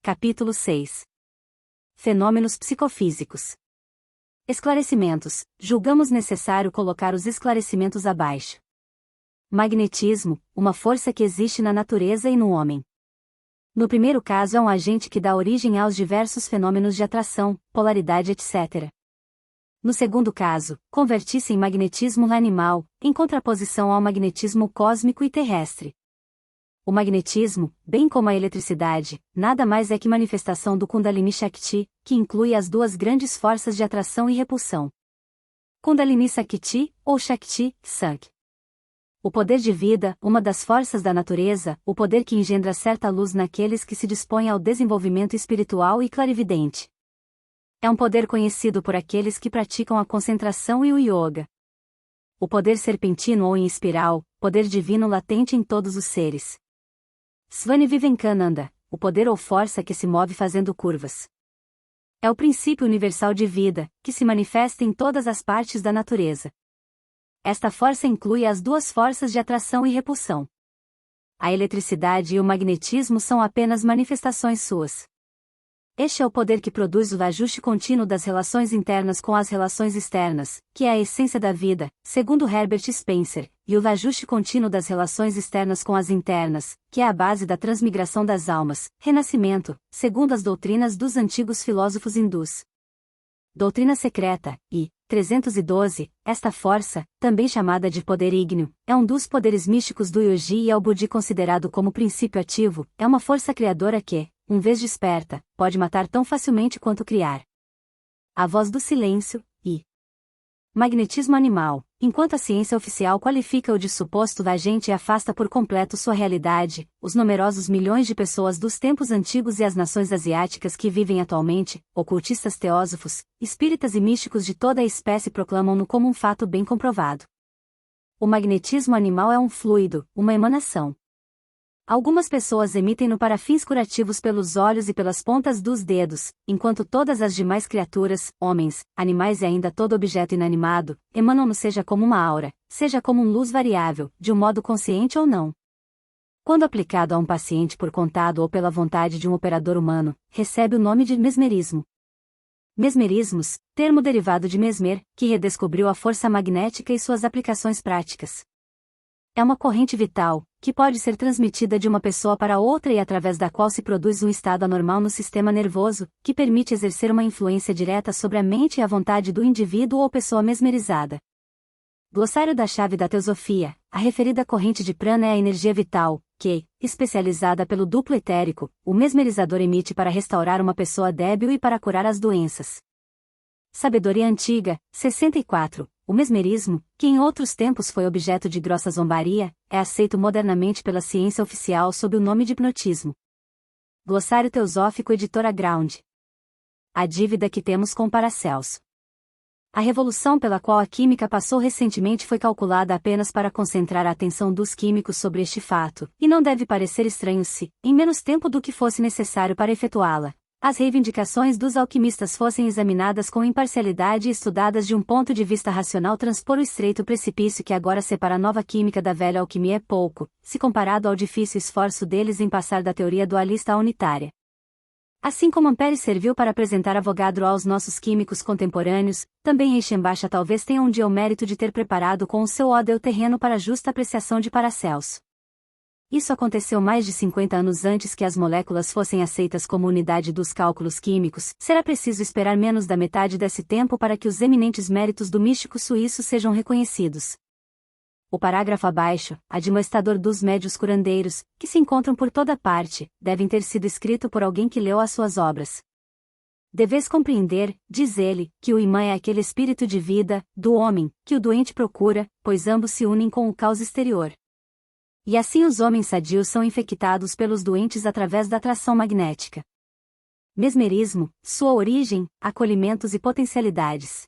capítulo 6. Fenômenos psicofísicos. Esclarecimentos. Julgamos necessário colocar os esclarecimentos abaixo. Magnetismo, uma força que existe na natureza e no homem. No primeiro caso é um agente que dá origem aos diversos fenômenos de atração, polaridade, etc. No segundo caso, converte-se em magnetismo animal, em contraposição ao magnetismo cósmico e terrestre. O magnetismo, bem como a eletricidade, nada mais é que manifestação do Kundalini Shakti, que inclui as duas grandes forças de atração e repulsão. Kundalini Shakti, ou Shakti, Sank. O poder de vida, uma das forças da natureza, o poder que engendra certa luz naqueles que se dispõem ao desenvolvimento espiritual e clarividente. É um poder conhecido por aqueles que praticam a concentração e o yoga. O poder serpentino ou em espiral, poder divino latente em todos os seres. Swami Vivekananda, o poder ou força que se move fazendo curvas. É o princípio universal de vida, que se manifesta em todas as partes da natureza. Esta força inclui as duas forças de atração e repulsão. A eletricidade e o magnetismo são apenas manifestações suas. Este é o poder que produz o ajuste contínuo das relações internas com as relações externas, que é a essência da vida, segundo Herbert Spencer, e o ajuste contínuo das relações externas com as internas, que é a base da transmigração das almas, renascimento, segundo as doutrinas dos antigos filósofos hindus. Doutrina secreta, e 312, esta força, também chamada de poder ígneo, é um dos poderes místicos do Yogi e ao Budi considerado como princípio ativo, é uma força criadora que, uma vez desperta, pode matar tão facilmente quanto criar. A voz do silêncio, e magnetismo animal, enquanto a ciência oficial qualifica-o de suposto agente e afasta por completo sua realidade, os numerosos milhões de pessoas dos tempos antigos e as nações asiáticas que vivem atualmente, ocultistas teósofos, espíritas e místicos de toda a espécie proclamam-no como um fato bem comprovado. O magnetismo animal é um fluido, uma emanação. Algumas pessoas emitem-no para fins curativos pelos olhos e pelas pontas dos dedos, enquanto todas as demais criaturas, homens, animais e ainda todo objeto inanimado, emanam-no seja como uma aura, seja como luz variável, de um modo consciente ou não. Quando aplicado a um paciente por contado ou pela vontade de um operador humano, recebe o nome de mesmerismo. Mesmerismos, termo derivado de Mesmer, que redescobriu a força magnética e suas aplicações práticas. É uma corrente vital, que pode ser transmitida de uma pessoa para outra e através da qual se produz um estado anormal no sistema nervoso, que permite exercer uma influência direta sobre a mente e a vontade do indivíduo ou pessoa mesmerizada. Glossário da chave da teosofia, a referida corrente de prana é a energia vital, que, especializada pelo duplo etérico, o mesmerizador emite para restaurar uma pessoa débil e para curar as doenças. Sabedoria Antiga, 64. O mesmerismo, que em outros tempos foi objeto de grossa zombaria, é aceito modernamente pela ciência oficial sob o nome de hipnotismo. Glossário Teosófico Editora Ground. A dívida que temos com Paracelso. A revolução pela qual a química passou recentemente foi calculada apenas para concentrar a atenção dos químicos sobre este fato, e não deve parecer estranho se, em menos tempo do que fosse necessário para efetuá-la, as reivindicações dos alquimistas fossem examinadas com imparcialidade e estudadas de um ponto de vista racional. Transpor o estreito precipício que agora separa a nova química da velha alquimia é pouco, se comparado ao difícil esforço deles em passar da teoria dualista à unitária. Assim como Ampère serviu para apresentar Avogadro aos nossos químicos contemporâneos, também Reichenbach talvez tenha um dia o mérito de ter preparado com o seu ódio o terreno para a justa apreciação de Paracelso. Isso aconteceu mais de 50 anos antes que as moléculas fossem aceitas como unidade dos cálculos químicos. Será preciso esperar menos da metade desse tempo para que os eminentes méritos do místico suíço sejam reconhecidos. O parágrafo abaixo, admoestador dos médios curandeiros, que se encontram por toda parte, devem ter sido escrito por alguém que leu as suas obras. Deveis compreender, diz ele, que o imã é aquele espírito de vida, do homem, que o doente procura, pois ambos se unem com o caos exterior. E assim os homens sadios são infectados pelos doentes através da atração magnética. Mesmerismo, sua origem, acolhimentos e potencialidades.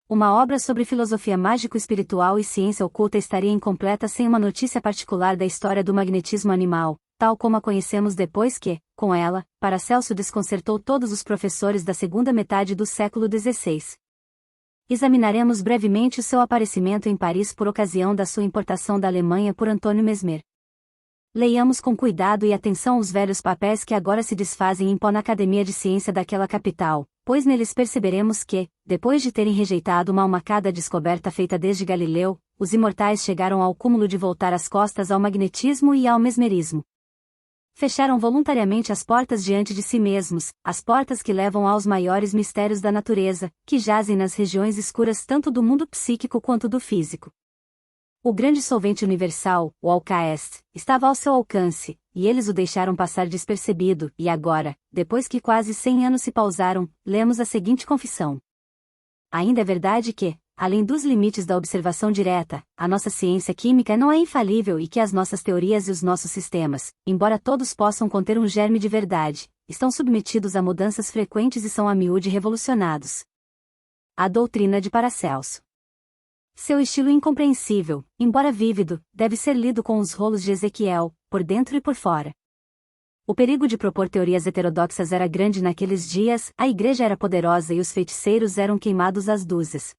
Uma obra sobre filosofia mágico-espiritual e ciência oculta estaria incompleta sem uma notícia particular da história do magnetismo animal, tal como a conhecemos depois que, com ela, Paracelso desconcertou todos os professores da segunda metade do século XVI. Examinaremos brevemente o seu aparecimento em Paris por ocasião da sua importação da Alemanha por Antônio Mesmer. Leiamos com cuidado e atenção os velhos papéis que agora se desfazem em pó na Academia de Ciência daquela capital, pois neles perceberemos que, depois de terem rejeitado uma almacada descoberta feita desde Galileu, os imortais chegaram ao cúmulo de voltar as costas ao magnetismo e ao mesmerismo. Fecharam voluntariamente as portas diante de si mesmos, as portas que levam aos maiores mistérios da natureza, que jazem nas regiões escuras tanto do mundo psíquico quanto do físico. O grande solvente universal, o Alcaest, estava ao seu alcance, e eles o deixaram passar despercebido, e agora, depois que quase 100 anos se pausaram, lemos a seguinte confissão. Ainda é verdade que, além dos limites da observação direta, a nossa ciência química não é infalível e que as nossas teorias e os nossos sistemas, embora todos possam conter um germe de verdade, estão submetidos a mudanças frequentes e são a miúde revolucionados. A doutrina de Paracelso. Seu estilo incompreensível, embora vívido, deve ser lido com os rolos de Ezequiel, por dentro e por fora. O perigo de propor teorias heterodoxas era grande naqueles dias, a igreja era poderosa e os feiticeiros eram queimados às dúzias.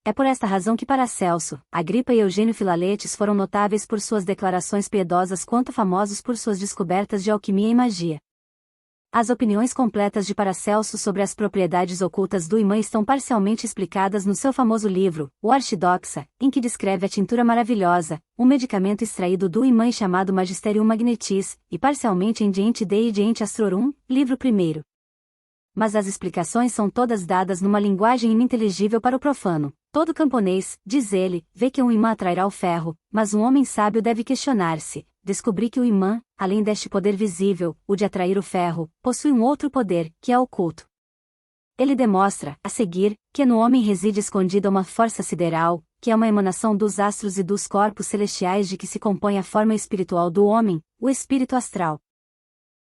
É por esta razão que Paracelso, Agripa e Eugênio Filaletes foram notáveis por suas declarações piedosas quanto famosos por suas descobertas de alquimia e magia. As opiniões completas de Paracelso sobre as propriedades ocultas do imã estão parcialmente explicadas no seu famoso livro, O Archidoxa, em que descreve a tintura maravilhosa, um medicamento extraído do imã e chamado Magisterium Magnetis, e parcialmente em Diente Dei e Diente Astrorum, livro 1º. Mas as explicações são todas dadas numa linguagem ininteligível para o profano. Todo camponês, diz ele, vê que um imã atrairá o ferro, mas um homem sábio deve questionar-se. Descobri que o imã, além deste poder visível, o de atrair o ferro, possui um outro poder, que é oculto. Ele demonstra, a seguir, que no homem reside escondida uma força sideral, que é uma emanação dos astros e dos corpos celestiais de que se compõe a forma espiritual do homem, o espírito astral.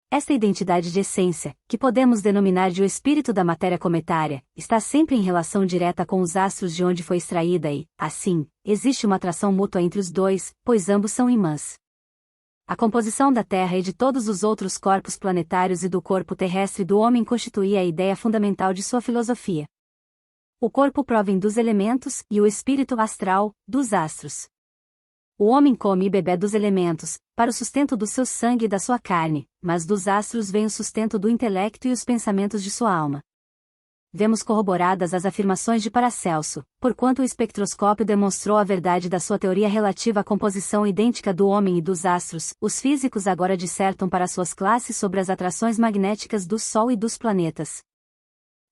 Esta identidade de essência, que podemos denominar de o espírito da matéria cometária, está sempre em relação direta com os astros de onde foi extraída e, assim, existe uma atração mútua entre os dois, pois ambos são imãs. A composição da Terra e de todos os outros corpos planetários e do corpo terrestre do homem constituía a ideia fundamental de sua filosofia. O corpo provém dos elementos, e o espírito astral, dos astros. O homem come e bebe dos elementos, para o sustento do seu sangue e da sua carne, mas dos astros vem o sustento do intelecto e os pensamentos de sua alma. Vemos corroboradas as afirmações de Paracelso, porquanto o espectroscópio demonstrou a verdade da sua teoria relativa à composição idêntica do homem e dos astros. Os físicos agora dissertam para suas classes sobre as atrações magnéticas do Sol e dos planetas.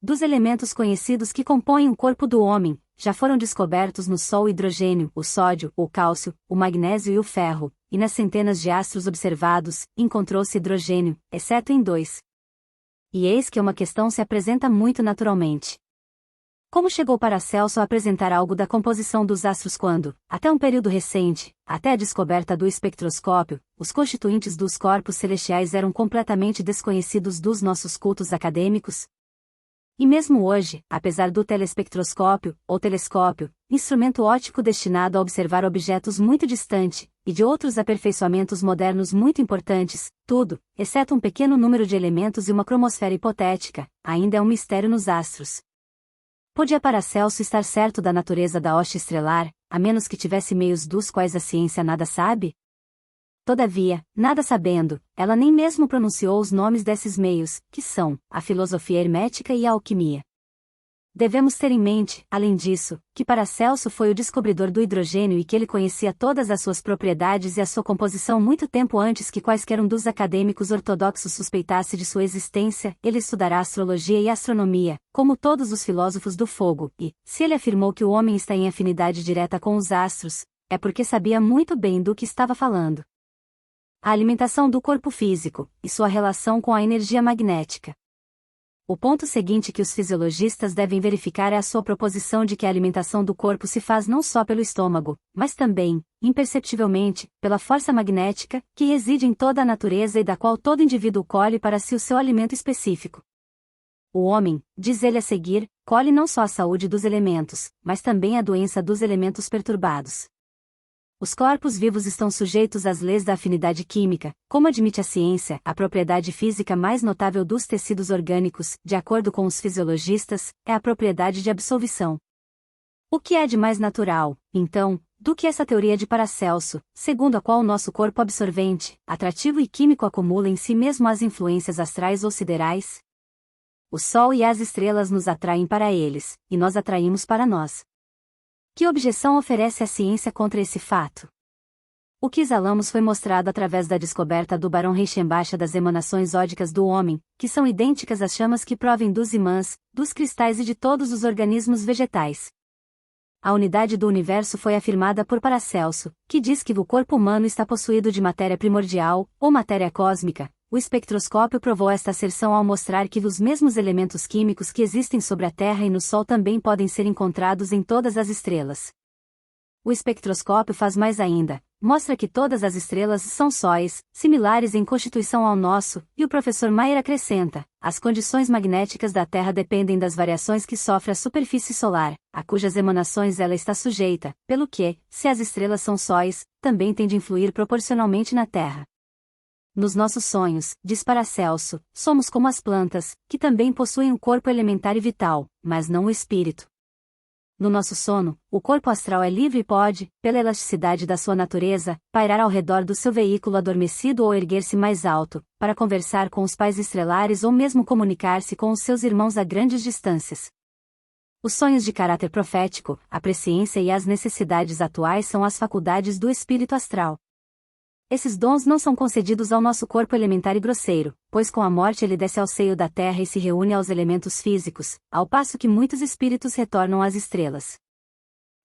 Dos elementos conhecidos que compõem o corpo do homem, já foram descobertos no Sol o hidrogênio, o sódio, o cálcio, o magnésio e o ferro, e nas centenas de astros observados, encontrou-se hidrogênio, exceto em 2. E eis que uma questão se apresenta muito naturalmente. Como chegou Paracelso a apresentar algo da composição dos astros quando, até um período recente, até a descoberta do espectroscópio, os constituintes dos corpos celestiais eram completamente desconhecidos dos nossos cultos acadêmicos? E mesmo hoje, apesar do telespectroscópio, ou telescópio, instrumento óptico destinado a observar objetos muito distantes, e de outros aperfeiçoamentos modernos muito importantes, tudo, exceto um pequeno número de elementos e uma cromosfera hipotética, ainda é um mistério nos astros. Podia Paracelso estar certo da natureza da hoste estrelar, a menos que tivesse meios dos quais a ciência nada sabe? Todavia, nada sabendo, ela nem mesmo pronunciou os nomes desses meios, que são a filosofia hermética e a alquimia. Devemos ter em mente, além disso, que Paracelso foi o descobridor do hidrogênio e que ele conhecia todas as suas propriedades e a sua composição muito tempo antes que quaisquer um dos acadêmicos ortodoxos suspeitasse de sua existência. Ele estudará astrologia e astronomia, como todos os filósofos do fogo, e, se ele afirmou que o homem está em afinidade direta com os astros, é porque sabia muito bem do que estava falando. A alimentação do corpo físico, e sua relação com a energia magnética. O ponto seguinte que os fisiologistas devem verificar é a sua proposição de que a alimentação do corpo se faz não só pelo estômago, mas também, imperceptivelmente, pela força magnética, que reside em toda a natureza e da qual todo indivíduo colhe para si o seu alimento específico. O homem, diz ele a seguir, colhe não só a saúde dos elementos, mas também a doença dos elementos perturbados. Os corpos vivos estão sujeitos às leis da afinidade química, como admite a ciência. A propriedade física mais notável dos tecidos orgânicos, de acordo com os fisiologistas, é a propriedade de absorção. O que é de mais natural, então, do que essa teoria de Paracelso, segundo a qual o nosso corpo absorvente, atrativo e químico acumula em si mesmo as influências astrais ou siderais? O Sol e as estrelas nos atraem para eles, e nós atraímos para nós. Que objeção oferece a ciência contra esse fato? O que exalamos foi mostrado através da descoberta do Barão Reichenbach das emanações ódicas do homem, que são idênticas às chamas que provêm dos imãs, dos cristais e de todos os organismos vegetais. A unidade do universo foi afirmada por Paracelso, que diz que o corpo humano está possuído de matéria primordial, ou matéria cósmica. O espectroscópio provou esta asserção ao mostrar que os mesmos elementos químicos que existem sobre a Terra e no Sol também podem ser encontrados em todas as estrelas. O espectroscópio faz mais ainda, mostra que todas as estrelas são sóis, similares em constituição ao nosso, e o professor Mayer acrescenta, as condições magnéticas da Terra dependem das variações que sofre a superfície solar, a cujas emanações ela está sujeita, pelo que, se as estrelas são sóis, também tem de influir proporcionalmente na Terra. Nos nossos sonhos, diz Paracelso, somos como as plantas, que também possuem um corpo elementar e vital, mas não o espírito. No nosso sono, o corpo astral é livre e pode, pela elasticidade da sua natureza, pairar ao redor do seu veículo adormecido ou erguer-se mais alto, para conversar com os pais estrelares ou mesmo comunicar-se com os seus irmãos a grandes distâncias. Os sonhos de caráter profético, a presciência e as necessidades atuais são as faculdades do espírito astral. Esses dons não são concedidos ao nosso corpo elementar e grosseiro, pois com a morte ele desce ao seio da terra e se reúne aos elementos físicos, ao passo que muitos espíritos retornam às estrelas.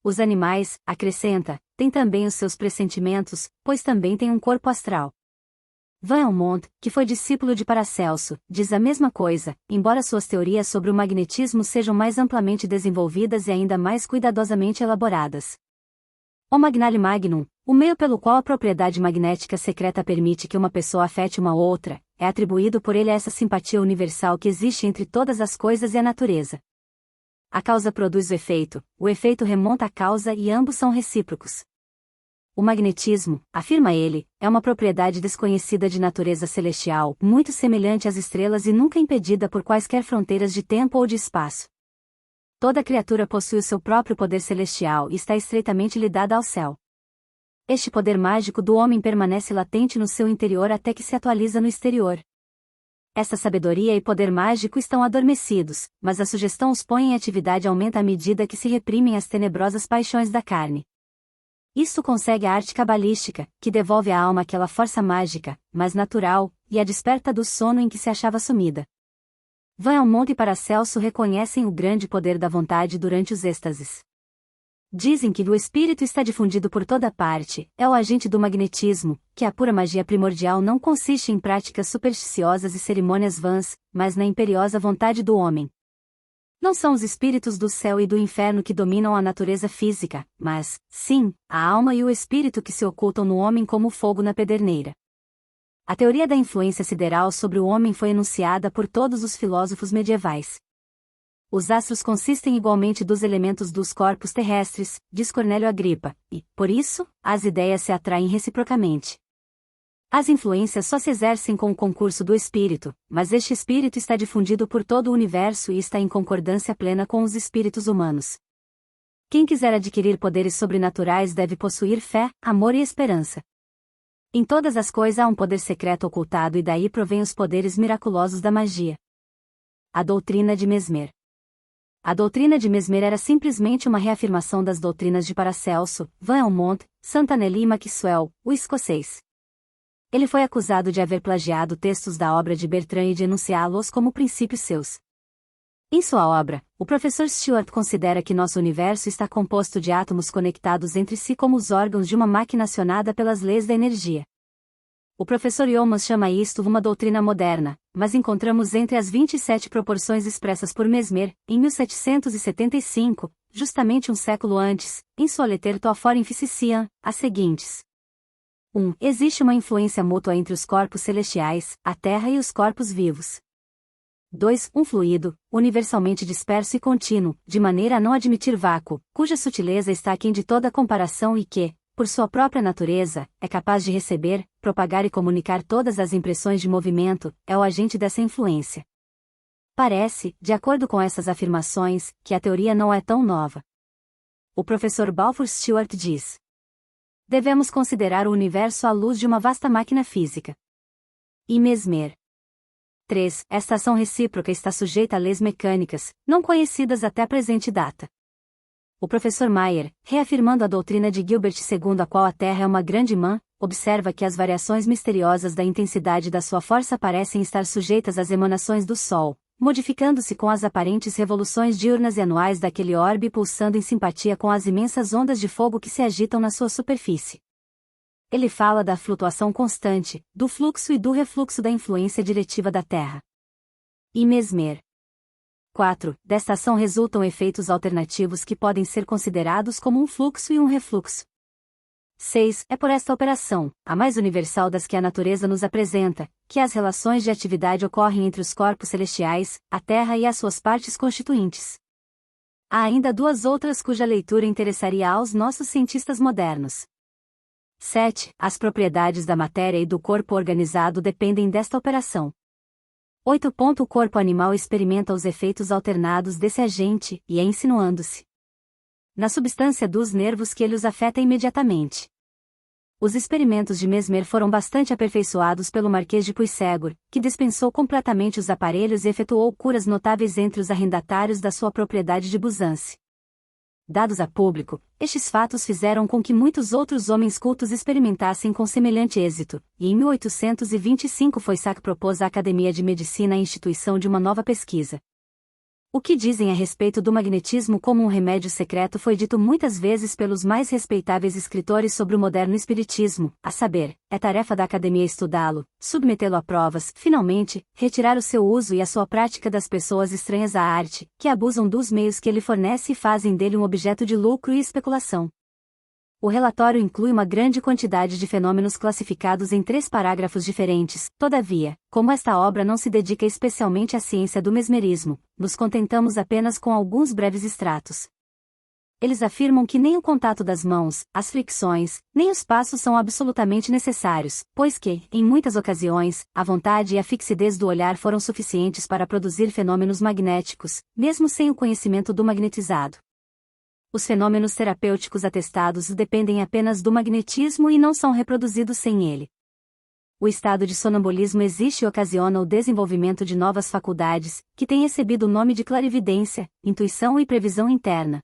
Os animais, acrescenta, têm também os seus pressentimentos, pois também têm um corpo astral. Van Helmont, que foi discípulo de Paracelso, diz a mesma coisa, embora suas teorias sobre o magnetismo sejam mais amplamente desenvolvidas e ainda mais cuidadosamente elaboradas. O Magnale Magnum, o meio pelo qual a propriedade magnética secreta permite que uma pessoa afete uma outra, é atribuído por ele a essa simpatia universal que existe entre todas as coisas e a natureza. A causa produz o efeito remonta à causa e ambos são recíprocos. O magnetismo, afirma ele, é uma propriedade desconhecida de natureza celestial, muito semelhante às estrelas e nunca impedida por quaisquer fronteiras de tempo ou de espaço. Toda criatura possui o seu próprio poder celestial e está estreitamente ligada ao céu. Este poder mágico do homem permanece latente no seu interior até que se atualiza no exterior. Essa sabedoria e poder mágico estão adormecidos, mas a sugestão os põe em atividade e aumenta à medida que se reprimem as tenebrosas paixões da carne. Isto consegue a arte cabalística, que devolve à alma aquela força mágica, mas natural, e a desperta do sono em que se achava sumida. Van Helmont e Paracelso reconhecem o grande poder da vontade durante os êxtases. Dizem que o espírito está difundido por toda parte, é o agente do magnetismo, que a pura magia primordial não consiste em práticas supersticiosas e cerimônias vãs, mas na imperiosa vontade do homem. Não são os espíritos do céu e do inferno que dominam a natureza física, mas, sim, a alma e o espírito que se ocultam no homem como o fogo na pederneira. A teoria da influência sideral sobre o homem foi enunciada por todos os filósofos medievais. Os astros consistem igualmente dos elementos dos corpos terrestres, diz Cornélio Agripa, e, por isso, as ideias se atraem reciprocamente. As influências só se exercem com o concurso do espírito, mas este espírito está difundido por todo o universo e está em concordância plena com os espíritos humanos. Quem quiser adquirir poderes sobrenaturais deve possuir fé, amor e esperança. Em todas as coisas há um poder secreto ocultado e daí provém os poderes miraculosos da magia. A doutrina de Mesmer. A doutrina de Mesmer era simplesmente uma reafirmação das doutrinas de Paracelso, Van Helmont, Santanelli e Maxwell, o escocês. Ele foi acusado de haver plagiado textos da obra de Bertrand e de enunciá-los como princípios seus. Em sua obra, o professor Stewart considera que nosso universo está composto de átomos conectados entre si como os órgãos de uma máquina acionada pelas leis da energia. O professor Yeomans chama isto uma doutrina moderna, mas encontramos entre as 27 proporções expressas por Mesmer, em 1775, justamente um século antes, em sua Lettre to Foreign Physician, as seguintes. 1. Existe uma influência mútua entre os corpos celestiais, a Terra e os corpos vivos. 2. Um fluido, universalmente disperso e contínuo, de maneira a não admitir vácuo, cuja sutileza está aquém de toda comparação e que, por sua própria natureza, é capaz de receber, propagar e comunicar todas as impressões de movimento, é o agente dessa influência. Parece, de acordo com essas afirmações, que a teoria não é tão nova. O professor Balfour Stewart diz: Devemos considerar o universo à luz de uma vasta máquina física. E Mesmer. 3. Esta ação recíproca está sujeita a leis mecânicas, não conhecidas até a presente data. O professor Mayer, reafirmando a doutrina de Gilbert segundo a qual a Terra é uma grande mã, observa que as variações misteriosas da intensidade da sua força parecem estar sujeitas às emanações do Sol, modificando-se com as aparentes revoluções diurnas e anuais daquele orbe pulsando em simpatia com as imensas ondas de fogo que se agitam na sua superfície. Ele fala da flutuação constante, do fluxo e do refluxo da influência diretiva da Terra. E Mesmer. 4. Desta ação resultam efeitos alternativos que podem ser considerados como um fluxo e um refluxo. 6. É por esta operação, a mais universal das que a natureza nos apresenta, que as relações de atividade ocorrem entre os corpos celestiais, a Terra e as suas partes constituintes. Há ainda duas outras cuja leitura interessaria aos nossos cientistas modernos. 7. As propriedades da matéria e do corpo organizado dependem desta operação. 8. O corpo animal experimenta os efeitos alternados desse agente, e é insinuando-se na substância dos nervos que ele os afeta imediatamente. Os experimentos de Mesmer foram bastante aperfeiçoados pelo Marquês de Puysegur, que dispensou completamente os aparelhos e efetuou curas notáveis entre os arrendatários da sua propriedade de Buzance. Dados a público, estes fatos fizeram com que muitos outros homens cultos experimentassem com semelhante êxito, e em 1825 Foissac propôs à Academia de Medicina a instituição de uma nova pesquisa. O que dizem a respeito do magnetismo como um remédio secreto foi dito muitas vezes pelos mais respeitáveis escritores sobre o moderno espiritismo, a saber, é tarefa da Academia estudá-lo, submetê-lo a provas, finalmente, retirar o seu uso e a sua prática das pessoas estranhas à arte, que abusam dos meios que ele fornece e fazem dele um objeto de lucro e especulação. O relatório inclui uma grande quantidade de fenômenos classificados em 3 parágrafos diferentes. Todavia, como esta obra não se dedica especialmente à ciência do mesmerismo, nos contentamos apenas com alguns breves extratos. Eles afirmam que nem o contato das mãos, as fricções, nem os passos são absolutamente necessários, pois que, em muitas ocasiões, a vontade e a fixidez do olhar foram suficientes para produzir fenômenos magnéticos, mesmo sem o conhecimento do magnetizado. Os fenômenos terapêuticos atestados dependem apenas do magnetismo e não são reproduzidos sem ele. O estado de sonambulismo existe e ocasiona o desenvolvimento de novas faculdades, que têm recebido o nome de clarividência, intuição e previsão interna.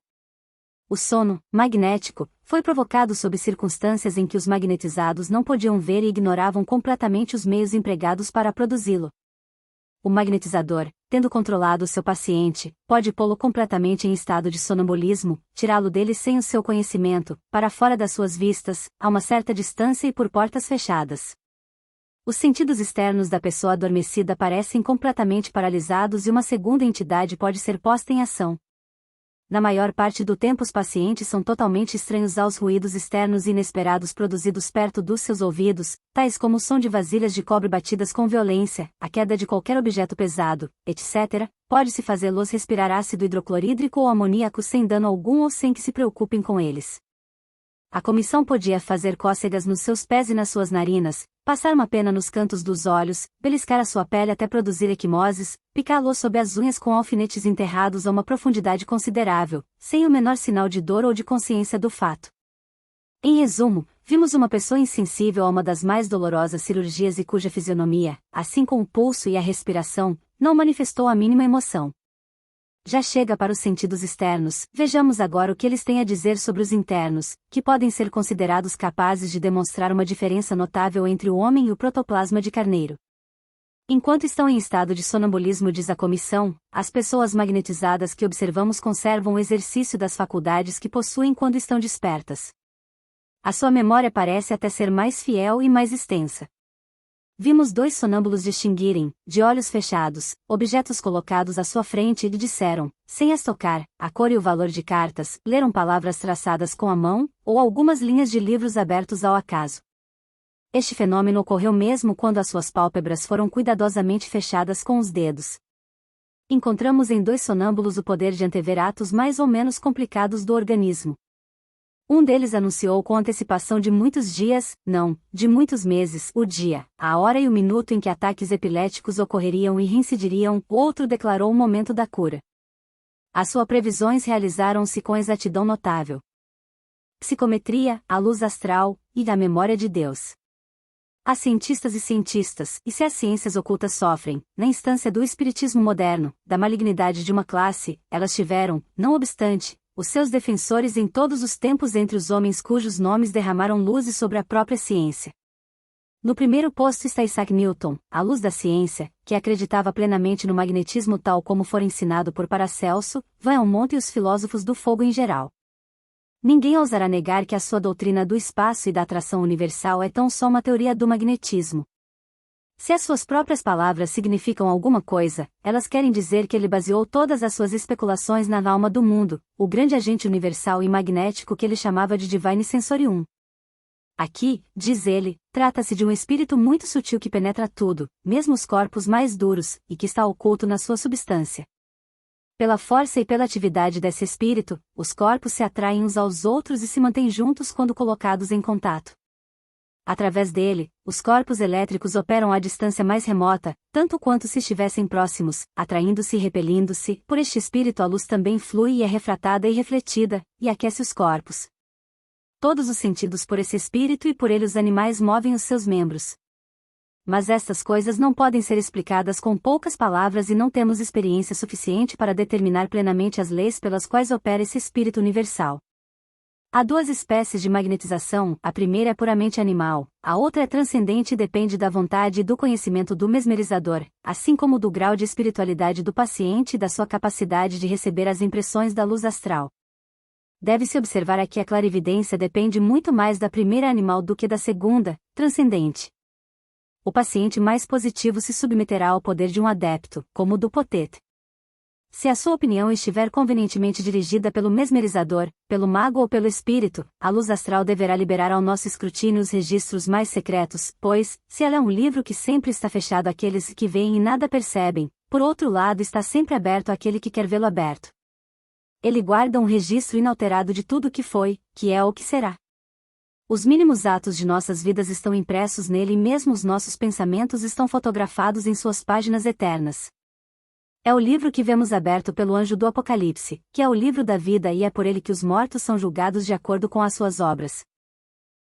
O sono, magnético, foi provocado sob circunstâncias em que os magnetizados não podiam ver e ignoravam completamente os meios empregados para produzi-lo. O magnetizador, tendo controlado seu paciente, pode pô-lo completamente em estado de sonambulismo, tirá-lo dele sem o seu conhecimento, para fora das suas vistas, a uma certa distância e por portas fechadas. Os sentidos externos da pessoa adormecida parecem completamente paralisados e uma segunda entidade pode ser posta em ação. Na maior parte do tempo os pacientes são totalmente estranhos aos ruídos externos e inesperados produzidos perto dos seus ouvidos, tais como o som de vasilhas de cobre batidas com violência, a queda de qualquer objeto pesado, etc. Pode-se fazê-los respirar ácido hidroclorídrico ou amoníaco sem dano algum ou sem que se preocupem com eles. A comissão podia fazer cócegas nos seus pés e nas suas narinas, passar uma pena nos cantos dos olhos, beliscar a sua pele até produzir equimoses, picá-lo sob as unhas com alfinetes enterrados a uma profundidade considerável, sem o menor sinal de dor ou de consciência do fato. Em resumo, vimos uma pessoa insensível a uma das mais dolorosas cirurgias e cuja fisionomia, assim como o pulso e a respiração, não manifestou a mínima emoção. Já chega para os sentidos externos, vejamos agora o que eles têm a dizer sobre os internos, que podem ser considerados capazes de demonstrar uma diferença notável entre o homem e o protoplasma de carneiro. Enquanto estão em estado de sonambulismo, diz a comissão, as pessoas magnetizadas que observamos conservam o exercício das faculdades que possuem quando estão despertas. A sua memória parece até ser mais fiel e mais extensa. Vimos 2 sonâmbulos distinguirem, de olhos fechados, objetos colocados à sua frente e lhe disseram, sem as tocar, a cor e o valor de cartas, leram palavras traçadas com a mão, ou algumas linhas de livros abertos ao acaso. Este fenômeno ocorreu mesmo quando as suas pálpebras foram cuidadosamente fechadas com os dedos. Encontramos em 2 sonâmbulos o poder de antever atos mais ou menos complicados do organismo. Um deles anunciou com antecipação de muitos dias, não, de muitos meses, o dia, a hora e o minuto em que ataques epiléticos ocorreriam e reincidiriam, o outro declarou o momento da cura. As suas previsões realizaram-se com exatidão notável. psicometria, a luz astral, e a memória de Deus. Há cientistas e cientistas, e se as ciências ocultas sofrem, na instância do espiritismo moderno, da malignidade de uma classe, elas tiveram, não obstante, os seus defensores em todos os tempos entre os homens cujos nomes derramaram luzes sobre a própria ciência. No primeiro posto está Isaac Newton, a luz da ciência, que acreditava plenamente no magnetismo tal como for ensinado por Paracelso, Van Helmont e os filósofos do fogo em geral. Ninguém ousará negar que a sua doutrina do espaço e da atração universal é tão só uma teoria do magnetismo. Se as suas próprias palavras significam alguma coisa, elas querem dizer que ele baseou todas as suas especulações na alma do mundo, o grande agente universal e magnético que ele chamava de Divine Sensorium. Aqui, diz ele, trata-se de um espírito muito sutil que penetra tudo, mesmo os corpos mais duros, e que está oculto na sua substância. Pela força e pela atividade desse espírito, os corpos se atraem uns aos outros e se mantêm juntos quando colocados em contato. Através dele, os corpos elétricos operam à distância mais remota, tanto quanto se estivessem próximos, atraindo-se e repelindo-se. Por este espírito a luz também flui e é refratada e refletida, e aquece os corpos. Todos os sentidos por esse espírito e por ele os animais movem os seus membros. Mas estas coisas não podem ser explicadas com poucas palavras e não temos experiência suficiente para determinar plenamente as leis pelas quais opera esse espírito universal. Há duas espécies de magnetização, a primeira é puramente animal, a outra é transcendente e depende da vontade e do conhecimento do mesmerizador, assim como do grau de espiritualidade do paciente e da sua capacidade de receber as impressões da luz astral. Deve-se observar aqui a clarividência depende muito mais da primeira animal do que da segunda, transcendente. O paciente mais positivo se submeterá ao poder de um adepto, como o do potete. Se a sua opinião estiver convenientemente dirigida pelo mesmerizador, pelo mago ou pelo espírito, a luz astral deverá liberar ao nosso escrutínio os registros mais secretos, pois, se ela é um livro que sempre está fechado àqueles que veem e nada percebem, por outro lado está sempre aberto àquele que quer vê-lo aberto. Ele guarda um registro inalterado de tudo o que foi, que é ou que será. Os mínimos atos de nossas vidas estão impressos nele e mesmo os nossos pensamentos estão fotografados em suas páginas eternas. É o livro que vemos aberto pelo anjo do Apocalipse, que é o livro da vida e é por ele que os mortos são julgados de acordo com as suas obras.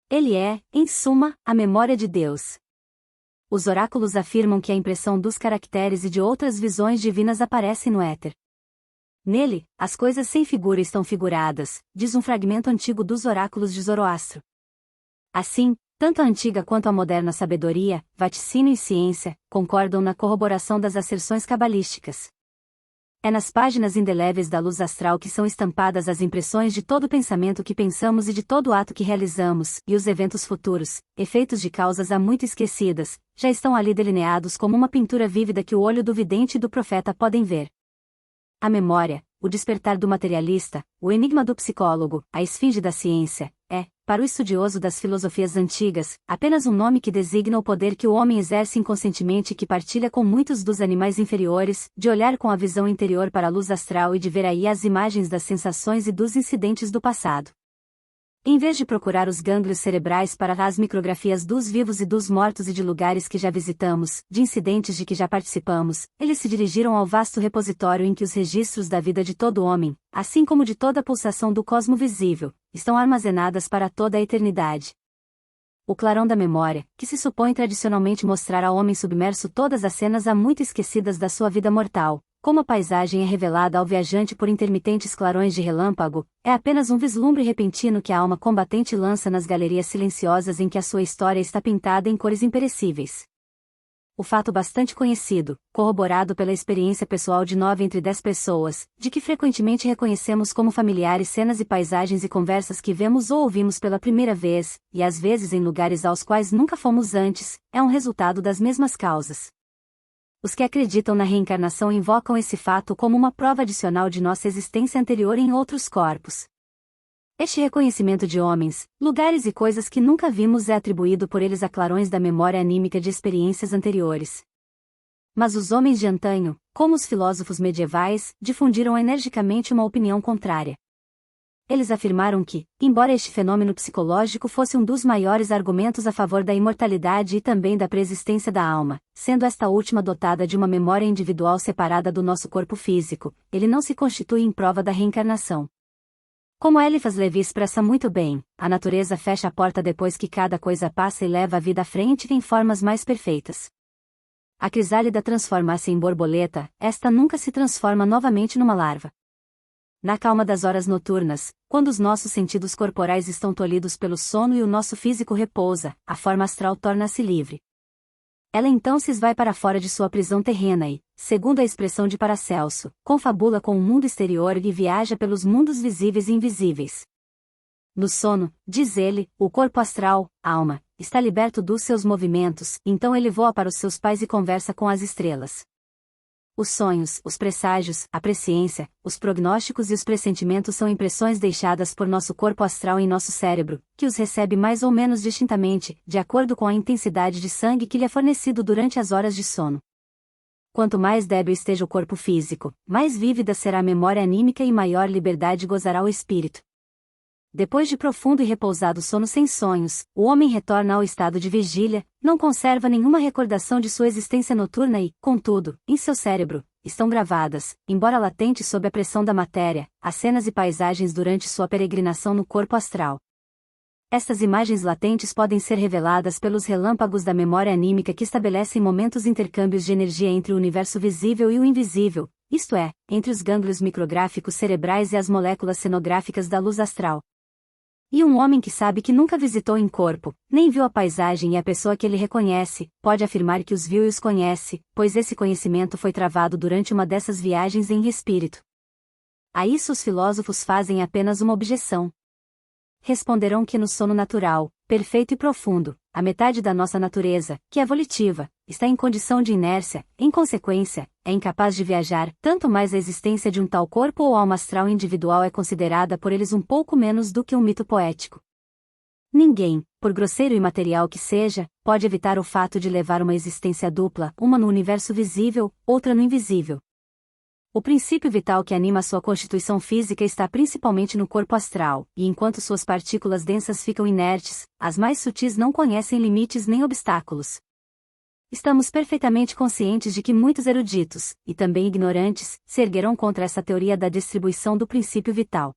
Ele é, em suma, a memória de Deus. Os oráculos afirmam que a impressão dos caracteres e de outras visões divinas aparece no éter. Nele, as coisas sem figura estão figuradas, diz um fragmento antigo dos oráculos de Zoroastro. Assim, tanto a antiga quanto a moderna sabedoria, vaticínio e ciência, concordam na corroboração das asserções cabalísticas. É nas páginas indeléveis da luz astral que são estampadas as impressões de todo pensamento que pensamos e de todo ato que realizamos, e os eventos futuros, efeitos de causas há muito esquecidas, já estão ali delineados como uma pintura vívida que o olho do vidente e do profeta podem ver. A memória, o despertar do materialista, o enigma do psicólogo, a esfinge da ciência, é, para o estudioso das filosofias antigas, apenas um nome que designa o poder que o homem exerce inconscientemente e que partilha com muitos dos animais inferiores, de olhar com a visão interior para a luz astral e de ver aí as imagens das sensações e dos incidentes do passado. Em vez de procurar os gânglios cerebrais para as micrografias dos vivos e dos mortos e de lugares que já visitamos, de incidentes de que já participamos, eles se dirigiram ao vasto repositório em que os registros da vida de todo homem, assim como de toda a pulsação do cosmo visível, estão armazenadas para toda a eternidade. O clarão da memória, que se supõe tradicionalmente mostrar ao homem submerso todas as cenas há muito esquecidas da sua vida mortal, como a paisagem é revelada ao viajante por intermitentes clarões de relâmpago, é apenas um vislumbre repentino que a alma combatente lança nas galerias silenciosas em que a sua história está pintada em cores imperecíveis. O fato bastante conhecido, corroborado pela experiência pessoal de 9 entre 10 pessoas, de que frequentemente reconhecemos como familiares cenas e paisagens e conversas que vemos ou ouvimos pela primeira vez, e às vezes em lugares aos quais nunca fomos antes, é um resultado das mesmas causas. Os que acreditam na reencarnação invocam esse fato como uma prova adicional de nossa existência anterior em outros corpos. Este reconhecimento de homens, lugares e coisas que nunca vimos é atribuído por eles a clarões da memória anímica de experiências anteriores. Mas os homens de antanho, como os filósofos medievais, difundiram energicamente uma opinião contrária. Eles afirmaram que, embora este fenômeno psicológico fosse um dos maiores argumentos a favor da imortalidade e também da preexistência da alma, sendo esta última dotada de uma memória individual separada do nosso corpo físico, ele não se constitui em prova da reencarnação. Como Eliphas Levi expressa muito bem, a natureza fecha a porta depois que cada coisa passa e leva a vida à frente em formas mais perfeitas. A crisálida transforma-se em borboleta, esta nunca se transforma novamente numa larva. Na calma das horas noturnas, quando os nossos sentidos corporais estão tolhidos pelo sono e o nosso físico repousa, a forma astral torna-se livre. Ela então se esvai para fora de sua prisão terrena e, segundo a expressão de Paracelso, confabula com o mundo exterior e viaja pelos mundos visíveis e invisíveis. No sono, diz ele, o corpo astral, alma, está liberto dos seus movimentos, então ele voa para os seus pais e conversa com as estrelas. Os sonhos, os presságios, a presciência, os prognósticos e os pressentimentos são impressões deixadas por nosso corpo astral em nosso cérebro, que os recebe mais ou menos distintamente, de acordo com a intensidade de sangue que lhe é fornecido durante as horas de sono. Quanto mais débil esteja o corpo físico, mais vívida será a memória anímica e maior liberdade gozará o espírito. Depois de profundo e repousado sono sem sonhos, o homem retorna ao estado de vigília, não conserva nenhuma recordação de sua existência noturna e, contudo, em seu cérebro, estão gravadas, embora latentes sob a pressão da matéria, as cenas e paisagens durante sua peregrinação no corpo astral. Estas imagens latentes podem ser reveladas pelos relâmpagos da memória anímica que estabelecem momentos intercâmbios de energia entre o universo visível e o invisível, isto é, entre os gânglios micrográficos cerebrais e as moléculas cenográficas da luz astral. E um homem que sabe que nunca visitou em corpo, nem viu a paisagem e a pessoa que ele reconhece, pode afirmar que os viu e os conhece, pois esse conhecimento foi travado durante uma dessas viagens em espírito. A isso os filósofos fazem apenas uma objeção. Responderão que no sono natural, perfeito e profundo, a metade da nossa natureza, que é volitiva, está em condição de inércia, em consequência, é incapaz de viajar, tanto mais a existência de um tal corpo ou alma astral individual é considerada por eles um pouco menos do que um mito poético. Ninguém, por grosseiro e material que seja, pode evitar o fato de levar uma existência dupla, uma no universo visível, outra no invisível. O princípio vital que anima sua constituição física está principalmente no corpo astral, e enquanto suas partículas densas ficam inertes, as mais sutis não conhecem limites nem obstáculos. Estamos perfeitamente conscientes de que muitos eruditos, e também ignorantes, se erguerão contra essa teoria da distribuição do princípio vital.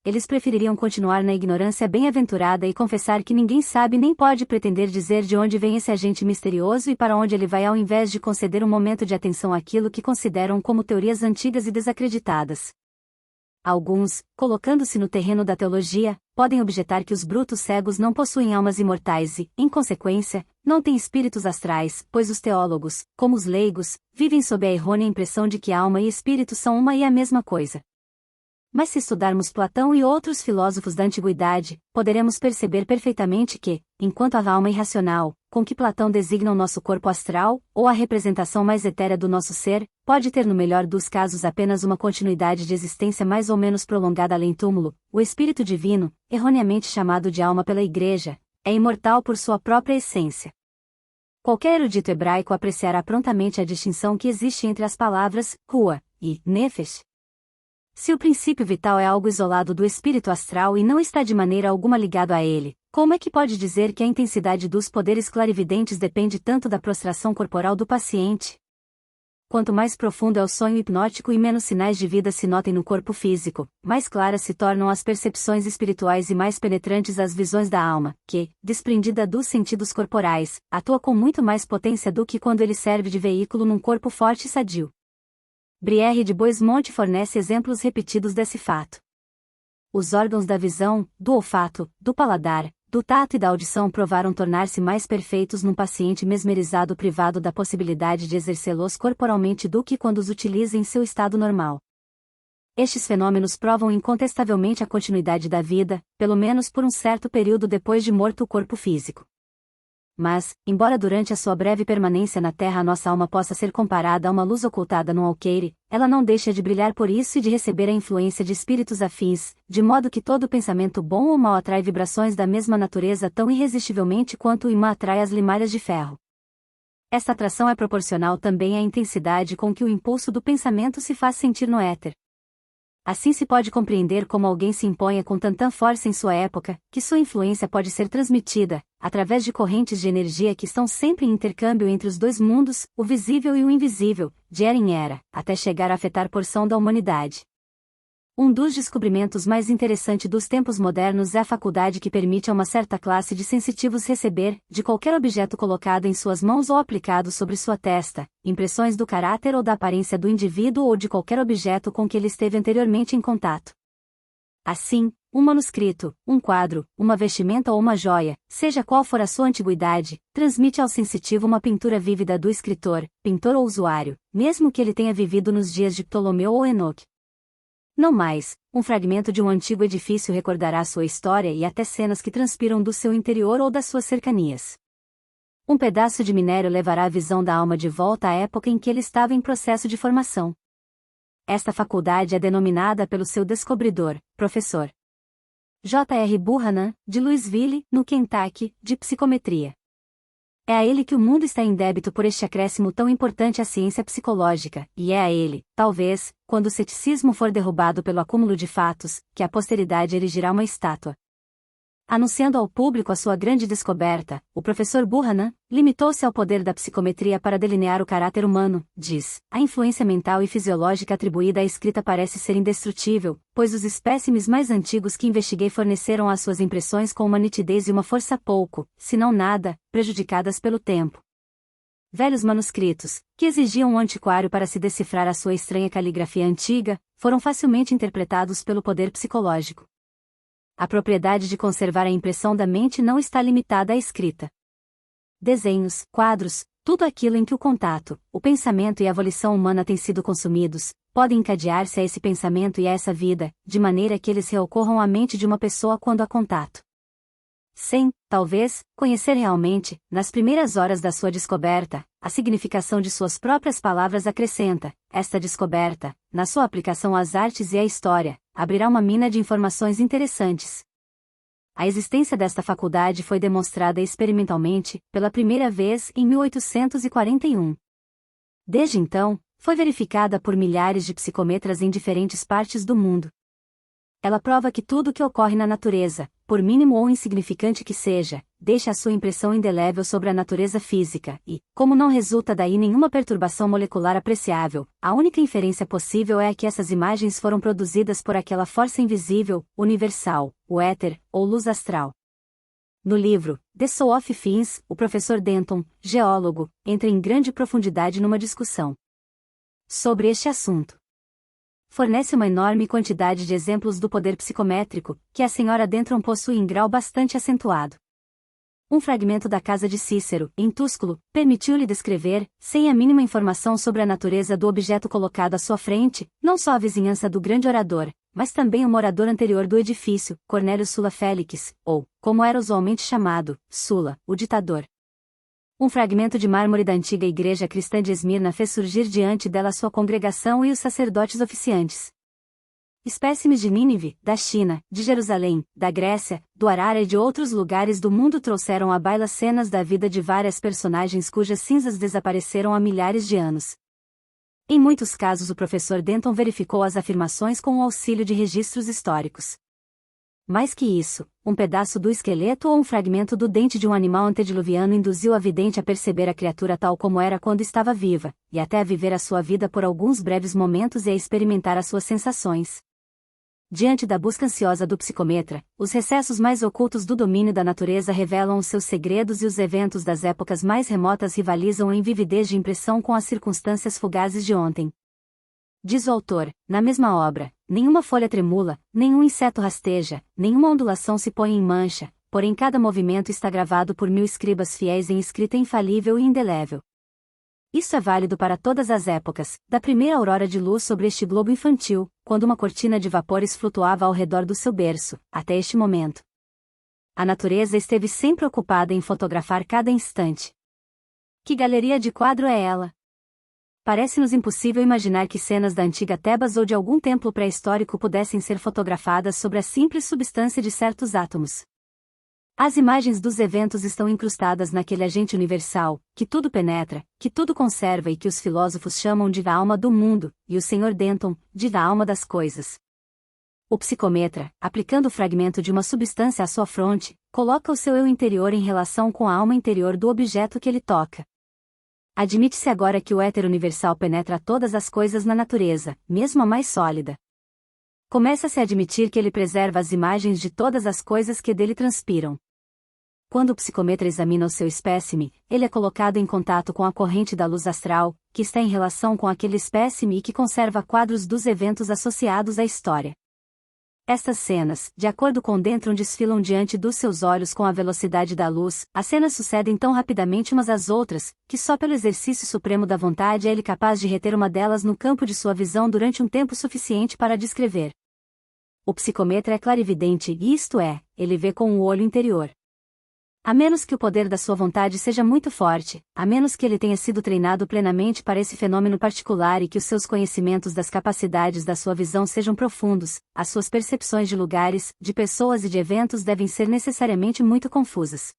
Eles prefeririam continuar na ignorância bem-aventurada e confessar que ninguém sabe nem pode pretender dizer de onde vem esse agente misterioso e para onde ele vai ao invés de conceder um momento de atenção àquilo que consideram como teorias antigas e desacreditadas. Alguns, colocando-se no terreno da teologia, podem objetar que os brutos cegos não possuem almas imortais e, em consequência, não têm espíritos astrais, pois os teólogos, como os leigos, vivem sob a errônea impressão de que alma e espírito são uma e a mesma coisa. Mas se estudarmos Platão e outros filósofos da antiguidade, poderemos perceber perfeitamente que, enquanto a alma irracional, com que Platão designa o nosso corpo astral, ou a representação mais etérea do nosso ser, pode ter no melhor dos casos apenas uma continuidade de existência mais ou menos prolongada além túmulo, o espírito divino, erroneamente chamado de alma pela Igreja, é imortal por sua própria essência. Qualquer erudito hebraico apreciará prontamente a distinção que existe entre as palavras rua e nefesh. Se o princípio vital é algo isolado do espírito astral e não está de maneira alguma ligado a ele, como é que pode dizer que a intensidade dos poderes clarividentes depende tanto da prostração corporal do paciente? Quanto mais profundo é o sonho hipnótico e menos sinais de vida se notem no corpo físico, mais claras se tornam as percepções espirituais e mais penetrantes as visões da alma, que, desprendida dos sentidos corporais, atua com muito mais potência do que quando ele serve de veículo num corpo forte e sadio. Brière de Boismont fornece exemplos repetidos desse fato. Os órgãos da visão, do olfato, do paladar, do tato e da audição provaram tornar-se mais perfeitos num paciente mesmerizado privado da possibilidade de exercê-los corporalmente do que quando os utiliza em seu estado normal. Estes fenômenos provam incontestavelmente a continuidade da vida, pelo menos por um certo período depois de morto o corpo físico. Mas, embora durante a sua breve permanência na Terra a nossa alma possa ser comparada a uma luz ocultada num alqueire, ela não deixa de brilhar por isso e de receber a influência de espíritos afins, de modo que todo pensamento bom ou mau atrai vibrações da mesma natureza tão irresistivelmente quanto o imã atrai as limalhas de ferro. Esta atração é proporcional também à intensidade com que o impulso do pensamento se faz sentir no éter. Assim se pode compreender como alguém se imponha com tanta força em sua época, que sua influência pode ser transmitida, através de correntes de energia que estão sempre em intercâmbio entre os dois mundos, o visível e o invisível, de era em era, até chegar a afetar porção da humanidade. Um dos descobrimentos mais interessantes dos tempos modernos é a faculdade que permite a uma certa classe de sensitivos receber, de qualquer objeto colocado em suas mãos ou aplicado sobre sua testa, impressões do caráter ou da aparência do indivíduo ou de qualquer objeto com que ele esteve anteriormente em contato. Assim, um manuscrito, um quadro, uma vestimenta ou uma joia, seja qual for a sua antiguidade, transmite ao sensitivo uma pintura vívida do escritor, pintor ou usuário, mesmo que ele tenha vivido nos dias de Ptolomeu ou Enoque. Não mais, um fragmento de um antigo edifício recordará sua história e até cenas que transpiram do seu interior ou das suas cercanias. Um pedaço de minério levará a visão da alma de volta à época em que ele estava em processo de formação. Esta faculdade é denominada pelo seu descobridor, professor J.R. Buchanan, de Louisville, no Kentucky, de psicometria. É a ele que o mundo está em débito por este acréscimo tão importante à ciência psicológica, e é a ele, talvez, quando o ceticismo for derrubado pelo acúmulo de fatos, que a posteridade erigirá uma estátua. Anunciando ao público a sua grande descoberta, o professor Buchanan limitou-se ao poder da psicometria para delinear o caráter humano, diz. A influência mental e fisiológica atribuída à escrita parece ser indestrutível, pois os espécimes mais antigos que investiguei forneceram as suas impressões com uma nitidez e uma força pouco, se não nada, prejudicadas pelo tempo. Velhos manuscritos, que exigiam um antiquário para se decifrar a sua estranha caligrafia antiga, foram facilmente interpretados pelo poder psicológico. A propriedade de conservar a impressão da mente não está limitada à escrita. Desenhos, quadros, tudo aquilo em que o contato, o pensamento e a volição humana têm sido consumidos, podem encadear-se a esse pensamento e a essa vida, de maneira que eles reocorram à mente de uma pessoa quando há contato. Sem, talvez, conhecer realmente, nas primeiras horas da sua descoberta, a significação de suas próprias palavras acrescenta, esta descoberta, na sua aplicação às artes e à história, abrirá uma mina de informações interessantes. A existência desta faculdade foi demonstrada experimentalmente, pela primeira vez, em 1841. Desde então, foi verificada por milhares de psicometras em diferentes partes do mundo. Ela prova que tudo o que ocorre na natureza, por mínimo ou insignificante que seja, deixa a sua impressão indelével sobre a natureza física e, como não resulta daí nenhuma perturbação molecular apreciável, a única inferência possível é a que essas imagens foram produzidas por aquela força invisível, universal, o éter, ou luz astral. No livro, The Soul of Things, o professor Denton, geólogo, entra em grande profundidade numa discussão sobre este assunto. Fornece uma enorme quantidade de exemplos do poder psicométrico, que a senhora Denton possui em grau bastante acentuado. Um fragmento da casa de Cícero, em Túsculo, permitiu-lhe descrever, sem a mínima informação sobre a natureza do objeto colocado à sua frente, não só a vizinhança do grande orador, mas também o morador anterior do edifício, Cornélio Sulla Félix, ou, como era usualmente chamado, Sulla, o ditador. Um fragmento de mármore da antiga igreja cristã de Esmirna fez surgir diante dela sua congregação e os sacerdotes oficiantes. Espécimes de Nínive, da China, de Jerusalém, da Grécia, do Arara e de outros lugares do mundo trouxeram à baila cenas da vida de várias personagens cujas cinzas desapareceram há milhares de anos. Em muitos casos o professor Denton verificou as afirmações com o auxílio de registros históricos. Mais que isso, um pedaço do esqueleto ou um fragmento do dente de um animal antediluviano induziu a vidente a perceber a criatura tal como era quando estava viva, e até a viver a sua vida por alguns breves momentos e a experimentar as suas sensações. Diante da busca ansiosa do psicometra, os recessos mais ocultos do domínio da natureza revelam os seus segredos e os eventos das épocas mais remotas rivalizam em vividez de impressão com as circunstâncias fugazes de ontem. Diz o autor, na mesma obra, nenhuma folha tremula, nenhum inseto rasteja, nenhuma ondulação se põe em mancha, porém cada movimento está gravado por 1000 escribas fiéis em escrita infalível e indelével. Isso é válido para todas as épocas, da primeira aurora de luz sobre este globo infantil, quando uma cortina de vapores flutuava ao redor do seu berço, até este momento. A natureza esteve sempre ocupada em fotografar cada instante. Que galeria de quadro é ela? Parece-nos impossível imaginar que cenas da antiga Tebas ou de algum templo pré-histórico pudessem ser fotografadas sobre a simples substância de certos átomos. As imagens dos eventos estão incrustadas naquele agente universal, que tudo penetra, que tudo conserva e que os filósofos chamam de a alma do mundo, e o Sr. Denton, de a alma das coisas. O psicometra, aplicando o fragmento de uma substância à sua fronte, coloca o seu eu interior em relação com a alma interior do objeto que ele toca. Admite-se agora que o éter universal penetra todas as coisas na natureza, mesmo a mais sólida. Começa-se a admitir que ele preserva as imagens de todas as coisas que dele transpiram. Quando o psicometra examina o seu espécime, ele é colocado em contato com a corrente da luz astral, que está em relação com aquele espécime e que conserva quadros dos eventos associados à história. Estas cenas, de acordo com Dentron, desfilam diante dos seus olhos com a velocidade da luz. As cenas sucedem tão rapidamente umas às outras, que só pelo exercício supremo da vontade é ele capaz de reter uma delas no campo de sua visão durante um tempo suficiente para descrever. O psicometra é clarividente e isto é, ele vê com o olho interior. A menos que o poder da sua vontade seja muito forte, a menos que ele tenha sido treinado plenamente para esse fenômeno particular e que os seus conhecimentos das capacidades da sua visão sejam profundos, as suas percepções de lugares, de pessoas e de eventos devem ser necessariamente muito confusas.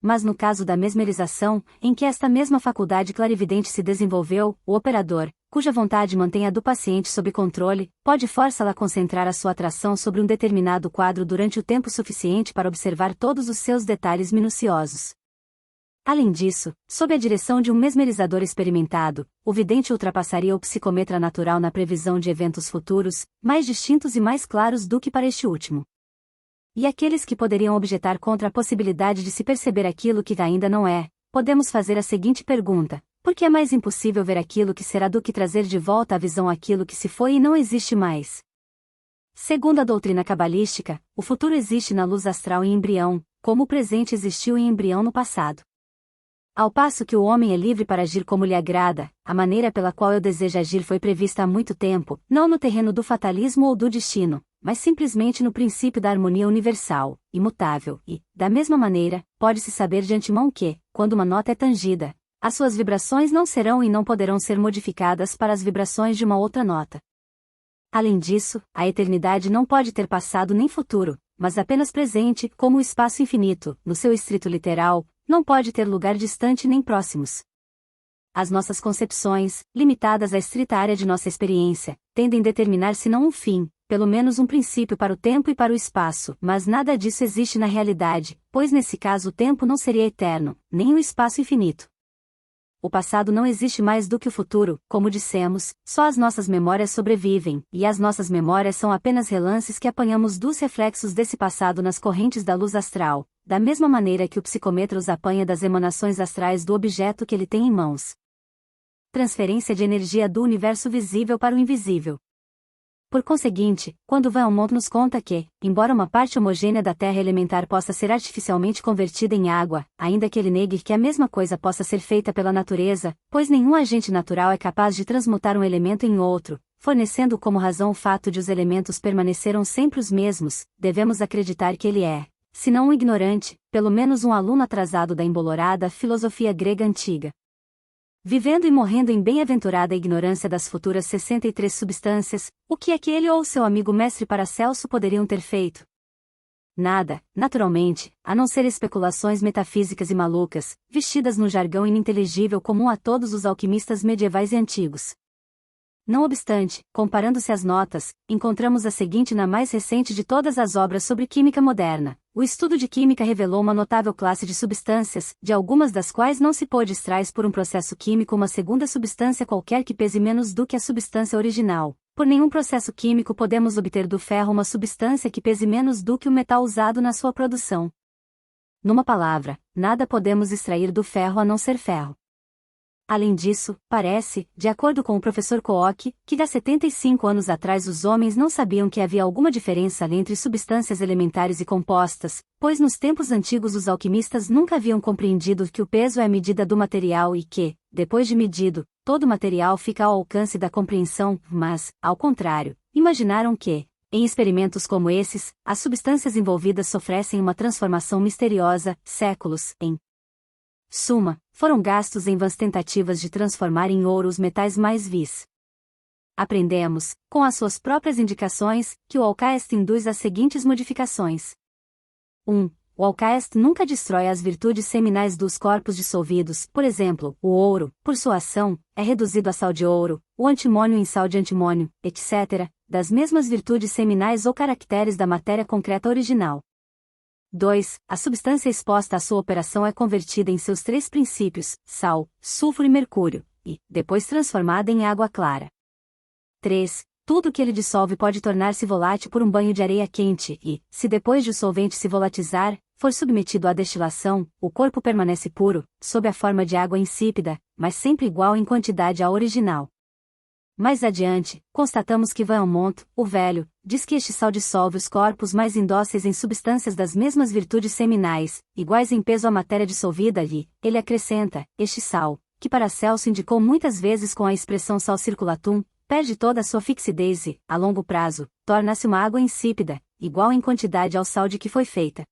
Mas no caso da mesmerização, em que esta mesma faculdade clarividente se desenvolveu, o operador, cuja vontade mantém a do paciente sob controle, pode forçá-la a concentrar a sua atração sobre um determinado quadro durante o tempo suficiente para observar todos os seus detalhes minuciosos. Além disso, sob a direção de um mesmerizador experimentado, o vidente ultrapassaria o psicometra natural na previsão de eventos futuros, mais distintos e mais claros do que para este último. E aqueles que poderiam objetar contra a possibilidade de se perceber aquilo que ainda não é, podemos fazer a seguinte pergunta: por que é mais impossível ver aquilo que será do que trazer de volta à visão aquilo que se foi e não existe mais? Segundo a doutrina cabalística, o futuro existe na luz astral em embrião, como o presente existiu em embrião no passado. Ao passo que o homem é livre para agir como lhe agrada, a maneira pela qual eu desejo agir foi prevista há muito tempo, não no terreno do fatalismo ou do destino, mas simplesmente no princípio da harmonia universal, imutável, e, da mesma maneira, pode-se saber de antemão que, quando uma nota é tangida, as suas vibrações não serão e não poderão ser modificadas para as vibrações de uma outra nota. Além disso, a eternidade não pode ter passado nem futuro, mas apenas presente, como o espaço infinito, no seu estrito literal, não pode ter lugar distante nem próximos. As nossas concepções, limitadas à estrita área de nossa experiência, tendem a determinar se não um fim, pelo menos um princípio para o tempo e para o espaço, mas nada disso existe na realidade, pois nesse caso o tempo não seria eterno, nem o espaço infinito. O passado não existe mais do que o futuro, como dissemos, só as nossas memórias sobrevivem, e as nossas memórias são apenas relances que apanhamos dos reflexos desse passado nas correntes da luz astral, da mesma maneira que o psicometra os apanha das emanações astrais do objeto que ele tem em mãos. Transferência de energia do universo visível para o invisível. Por conseguinte, quando Van Helmont nos conta que, embora uma parte homogênea da Terra elementar possa ser artificialmente convertida em água, ainda que ele negue que a mesma coisa possa ser feita pela natureza, pois nenhum agente natural é capaz de transmutar um elemento em outro, fornecendo como razão o fato de os elementos permaneceram sempre os mesmos, devemos acreditar que ele é, se não um ignorante, pelo menos um aluno atrasado da embolorada filosofia grega antiga. Vivendo e morrendo em bem-aventurada ignorância das futuras 63 substâncias, o que é que ele ou seu amigo mestre Paracelso poderiam ter feito? Nada, naturalmente, a não ser especulações metafísicas e malucas, vestidas no jargão ininteligível comum a todos os alquimistas medievais e antigos. Não obstante, comparando-se as notas, encontramos a seguinte na mais recente de todas as obras sobre química moderna. O estudo de química revelou uma notável classe de substâncias, de algumas das quais não se pôde extrair por um processo químico uma segunda substância qualquer que pese menos do que a substância original. Por nenhum processo químico podemos obter do ferro uma substância que pese menos do que o metal usado na sua produção. Numa palavra, nada podemos extrair do ferro a não ser ferro. Além disso, parece, de acordo com o professor Koch, que há 75 anos atrás os homens não sabiam que havia alguma diferença entre substâncias elementares e compostas, pois nos tempos antigos os alquimistas nunca haviam compreendido que o peso é a medida do material e que, depois de medido, todo o material fica ao alcance da compreensão, mas, ao contrário, imaginaram que, em experimentos como esses, as substâncias envolvidas sofressem uma transformação misteriosa, séculos, em suma, foram gastos em vãs tentativas de transformar em ouro os metais mais vis. Aprendemos, com as suas próprias indicações, que o alcaeste induz as seguintes modificações. 1. O alcaeste nunca destrói as virtudes seminais dos corpos dissolvidos, por exemplo, o ouro, por sua ação, é reduzido a sal de ouro, o antimônio em sal de antimônio, etc., das mesmas virtudes seminais ou caracteres da matéria concreta original. 2. A substância exposta à sua operação é convertida em seus três princípios, sal, sulfuro e mercúrio, e, depois transformada em água clara. 3. tudo que ele dissolve pode tornar-se volátil por um banho de areia quente e, se depois de o solvente se volatilizar, for submetido à destilação, o corpo permanece puro, sob a forma de água insípida, mas sempre igual em quantidade à original. Mais adiante, constatamos que Valmont, o velho, diz que este sal dissolve os corpos mais indóceis em substâncias das mesmas virtudes seminais, iguais em peso à matéria dissolvida e, ele acrescenta, este sal, que Paracelso indicou muitas vezes com a expressão sal circulatum, perde toda a sua fixidez e, a longo prazo, torna-se uma água insípida, igual em quantidade ao sal de que foi feita.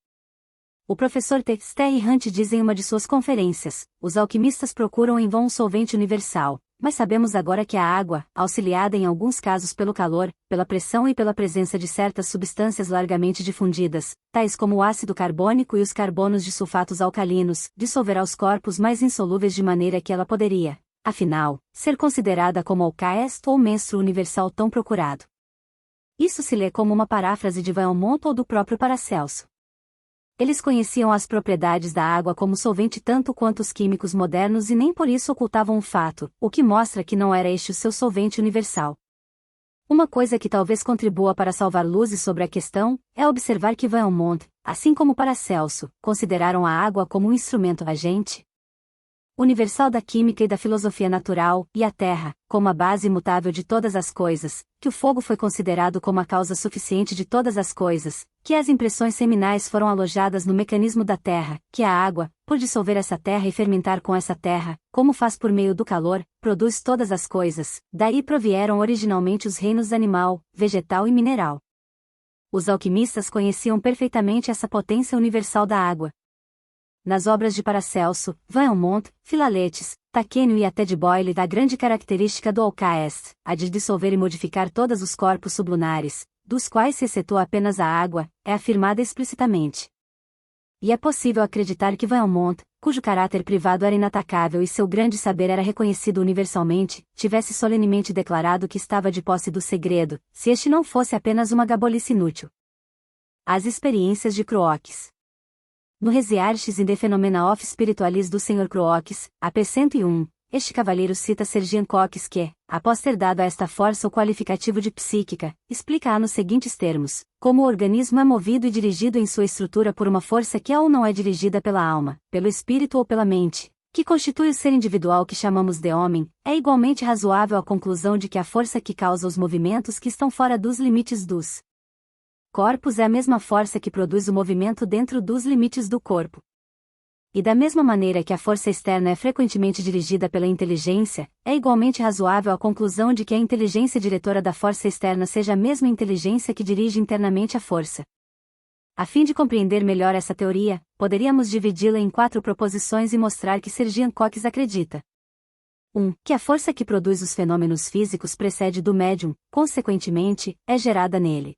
O professor Texter e Hunt diz em uma de suas conferências, os alquimistas procuram em vão um solvente universal, mas sabemos agora que a água, auxiliada em alguns casos pelo calor, pela pressão e pela presença de certas substâncias largamente difundidas, tais como o ácido carbônico e os carbonos de sulfatos alcalinos, dissolverá os corpos mais insolúveis de maneira que ela poderia, afinal, ser considerada como o KS ou menstro universal tão procurado. Isso se lê como uma paráfrase de Valmont ou do próprio Paracelso. Eles conheciam as propriedades da água como solvente tanto quanto os químicos modernos e nem por isso ocultavam o fato, o que mostra que não era este o seu solvente universal. Uma coisa que talvez contribua para salvar luzes sobre a questão, é observar que Valmont, assim como Paracelso, consideraram a água como um instrumento agente universal da química e da filosofia natural, e a terra, como a base imutável de todas as coisas, que o fogo foi considerado como a causa suficiente de todas as coisas, que as impressões seminais foram alojadas no mecanismo da terra, que a água, por dissolver essa terra e fermentar com essa terra, como faz por meio do calor, produz todas as coisas, daí provieram originalmente os reinos animal, vegetal e mineral. Os alquimistas conheciam perfeitamente essa potência universal da água. Nas obras de Paracelso, Valmont, Filaletes, Taquênio e até de Boyle da grande característica do alcaeste, a de dissolver e modificar todos os corpos sublunares, dos quais se excetua apenas a água, é afirmada explicitamente. E é possível acreditar que Valmont, cujo caráter privado era inatacável e seu grande saber era reconhecido universalmente, tivesse solenemente declarado que estava de posse do segredo, se este não fosse apenas uma gabolice inútil. As experiências de Crookes. No Researches in the Phenomena of Spiritualis do Sr. Crookes, AP 101, este cavalheiro cita Sergian Crookes que, após ter dado a esta força o qualificativo de psíquica, explica-a nos seguintes termos: como o organismo é movido e dirigido em sua estrutura por uma força que é ou não é dirigida pela alma, pelo espírito ou pela mente, que constitui o ser individual que chamamos de homem, é igualmente razoável a conclusão de que a força que causa os movimentos que estão fora dos limites dos corpos é a mesma força que produz o movimento dentro dos limites do corpo. E da mesma maneira que a força externa é frequentemente dirigida pela inteligência, é igualmente razoável a conclusão de que a inteligência diretora da força externa seja a mesma inteligência que dirige internamente a força. A fim de compreender melhor essa teoria, poderíamos dividi-la em 4 proposições e mostrar que Sergian Crookes acredita. 1. Que a força que produz os fenômenos físicos precede do médium, consequentemente, é gerada nele.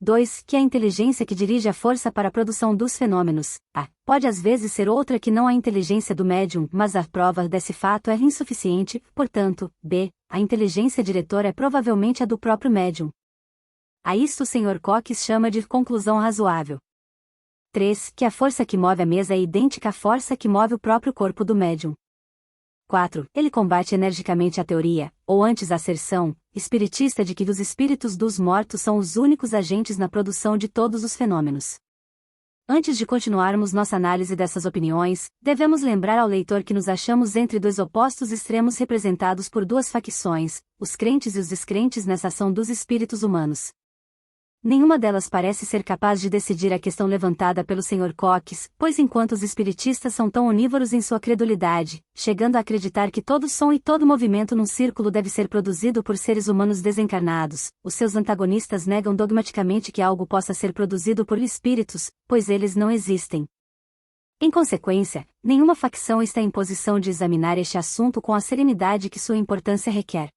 2. Que a inteligência que dirige a força para a produção dos fenômenos, pode às vezes ser outra que não a inteligência do médium, mas a prova desse fato é insuficiente, portanto, b. A inteligência diretora é provavelmente a do próprio médium. A isto o Sr. Crookes chama de conclusão razoável. 3. Que a força que move a mesa é idêntica à força que move o próprio corpo do médium. 4. Ele combate energicamente a teoria, ou antes a asserção, espiritista de que os espíritos dos mortos são os únicos agentes na produção de todos os fenômenos. Antes de continuarmos nossa análise dessas opiniões, devemos lembrar ao leitor que nos achamos entre 2 opostos extremos representados por 2 facções, os crentes e os descrentes nessa ação dos espíritos humanos. Nenhuma delas parece ser capaz de decidir a questão levantada pelo Sr. Crookes, pois enquanto os espiritistas são tão onívoros em sua credulidade, chegando a acreditar que todo som e todo movimento num círculo deve ser produzido por seres humanos desencarnados, os seus antagonistas negam dogmaticamente que algo possa ser produzido por espíritos, pois eles não existem. Em consequência, nenhuma facção está em posição de examinar este assunto com a serenidade que sua importância requer.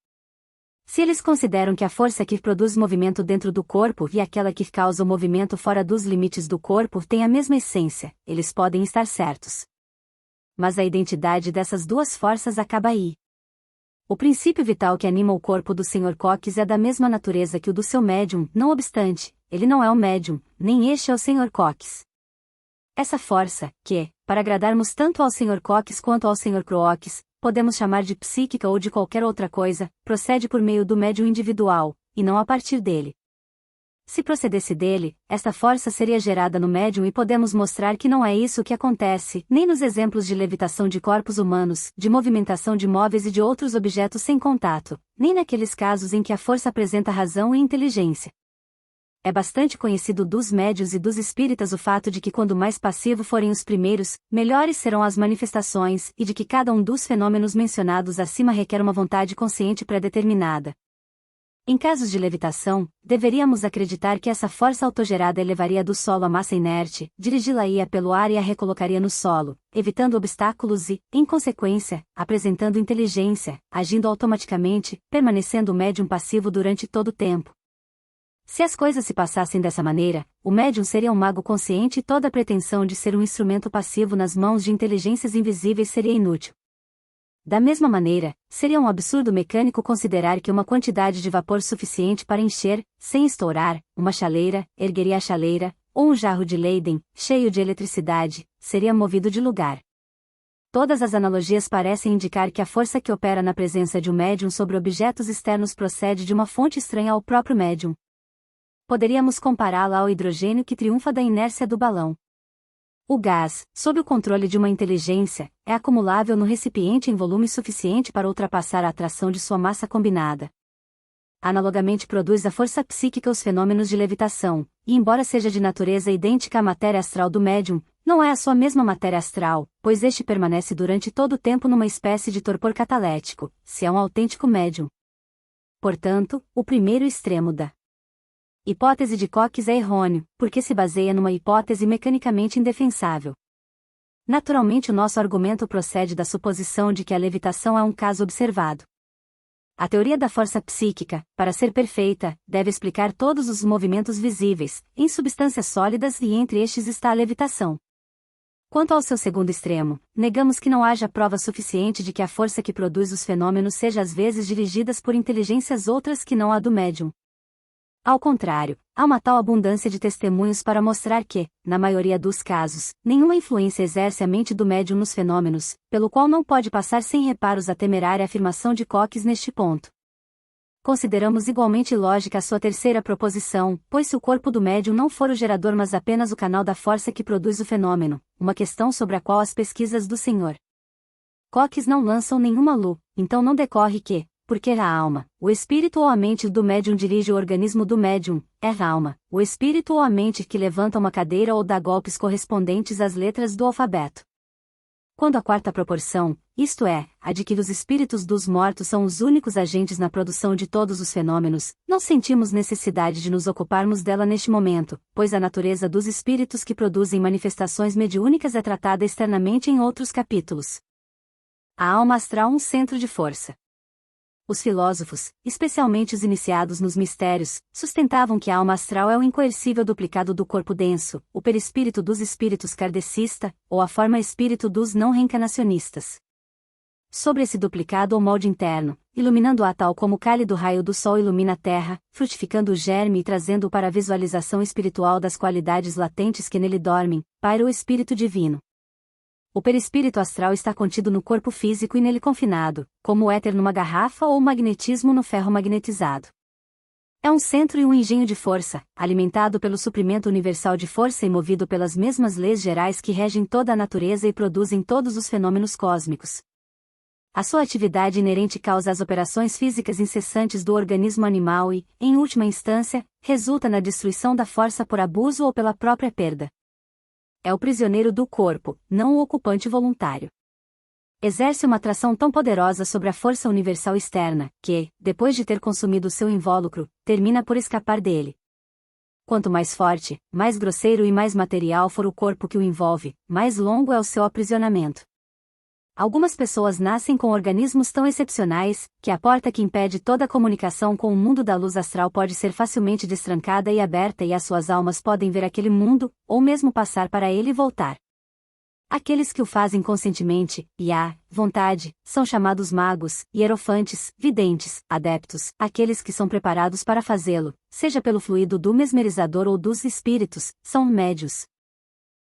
Se eles consideram que a força que produz movimento dentro do corpo e aquela que causa o movimento fora dos limites do corpo têm a mesma essência, eles podem estar certos. Mas a identidade dessas 2 forças acaba aí. O princípio vital que anima o corpo do Sr. Crookes é da mesma natureza que o do seu médium, não obstante, ele não é o médium, nem este é o Sr. Crookes. Essa força, que, para agradarmos tanto ao Sr. Crookes quanto ao Sr. Crookes, podemos chamar de psíquica ou de qualquer outra coisa, procede por meio do médium individual, e não a partir dele. Se procedesse dele, esta força seria gerada no médium e podemos mostrar que não é isso que acontece, nem nos exemplos de levitação de corpos humanos, de movimentação de móveis e de outros objetos sem contato, nem naqueles casos em que a força apresenta razão e inteligência. É bastante conhecido dos médiuns e dos espíritas o fato de que quando mais passivo forem os primeiros, melhores serão as manifestações, e de que cada um dos fenômenos mencionados acima requer uma vontade consciente pré-determinada. Em casos de levitação, deveríamos acreditar que essa força autogerada elevaria do solo a massa inerte, dirigi-la-ia pelo ar e a recolocaria no solo, evitando obstáculos e, em consequência, apresentando inteligência, agindo automaticamente, permanecendo o médium passivo durante todo o tempo. Se as coisas se passassem dessa maneira, o médium seria um mago consciente e toda a pretensão de ser um instrumento passivo nas mãos de inteligências invisíveis seria inútil. Da mesma maneira, seria um absurdo mecânico considerar que uma quantidade de vapor suficiente para encher, sem estourar, uma chaleira, ergueria a chaleira, ou um jarro de Leyden, cheio de eletricidade, seria movido de lugar. Todas as analogias parecem indicar que a força que opera na presença de um médium sobre objetos externos procede de uma fonte estranha ao próprio médium. Poderíamos compará-la ao hidrogênio que triunfa da inércia do balão. O gás, sob o controle de uma inteligência, é acumulável no recipiente em volume suficiente para ultrapassar a atração de sua massa combinada. Analogamente produz a força psíquica os fenômenos de levitação, e embora seja de natureza idêntica à matéria astral do médium, não é a sua mesma matéria astral, pois este permanece durante todo o tempo numa espécie de torpor catalético, se é um autêntico médium. Portanto, o primeiro extremo da hipótese de Cox é errôneo, porque se baseia numa hipótese mecanicamente indefensável. Naturalmente o nosso argumento procede da suposição de que a levitação é um caso observado. A teoria da força psíquica, para ser perfeita, deve explicar todos os movimentos visíveis, em substâncias sólidas e entre estes está a levitação. Quanto ao seu segundo extremo, negamos que não haja prova suficiente de que a força que produz os fenômenos seja às vezes dirigida por inteligências outras que não a do médium. Ao contrário, há uma tal abundância de testemunhos para mostrar que, na maioria dos casos, nenhuma influência exerce a mente do médium nos fenômenos, pelo qual não pode passar sem reparos a temerária afirmação de Cox neste ponto. Consideramos igualmente lógica a sua terceira proposição, pois se o corpo do médium não for o gerador mas apenas o canal da força que produz o fenômeno, uma questão sobre a qual as pesquisas do Sr. Cox não lançam nenhuma luz, então não decorre que, porque a alma, o espírito ou a mente do médium dirige o organismo do médium, é a alma, o espírito ou a mente que levanta uma cadeira ou dá golpes correspondentes às letras do alfabeto. Quando a quarta proporção, isto é, a de que os espíritos dos mortos são os únicos agentes na produção de todos os fenômenos, não sentimos necessidade de nos ocuparmos dela neste momento, pois a natureza dos espíritos que produzem manifestações mediúnicas é tratada externamente em outros capítulos. A alma astral um centro de força. Os filósofos, especialmente os iniciados nos mistérios, sustentavam que a alma astral é o incoercível duplicado do corpo denso, o perispírito dos espíritos kardecista, ou a forma espírito dos não reencarnacionistas. Sobre esse duplicado ou molde interno, iluminando-a tal como o cálido raio do sol ilumina a terra, frutificando o germe e trazendo-o para a visualização espiritual das qualidades latentes que nele dormem, paira o espírito divino. O perispírito astral está contido no corpo físico e nele confinado, como o éter numa garrafa ou o magnetismo no ferro magnetizado. É um centro e um engenho de força, alimentado pelo suprimento universal de força e movido pelas mesmas leis gerais que regem toda a natureza e produzem todos os fenômenos cósmicos. A sua atividade inerente causa as operações físicas incessantes do organismo animal e, em última instância, resulta na destruição da força por abuso ou pela própria perda. É o prisioneiro do corpo, não o ocupante voluntário. Exerce uma atração tão poderosa sobre a força universal externa, que, depois de ter consumido seu invólucro, termina por escapar dele. Quanto mais forte, mais grosseiro e mais material for o corpo que o envolve, mais longo é o seu aprisionamento. Algumas pessoas nascem com organismos tão excepcionais, que a porta que impede toda a comunicação com o mundo da luz astral pode ser facilmente destrancada e aberta e as suas almas podem ver aquele mundo, ou mesmo passar para ele e voltar. Aqueles que o fazem conscientemente, e à vontade, são chamados magos, hierofantes, videntes, adeptos, aqueles que são preparados para fazê-lo, seja pelo fluido do mesmerizador ou dos espíritos, são médios.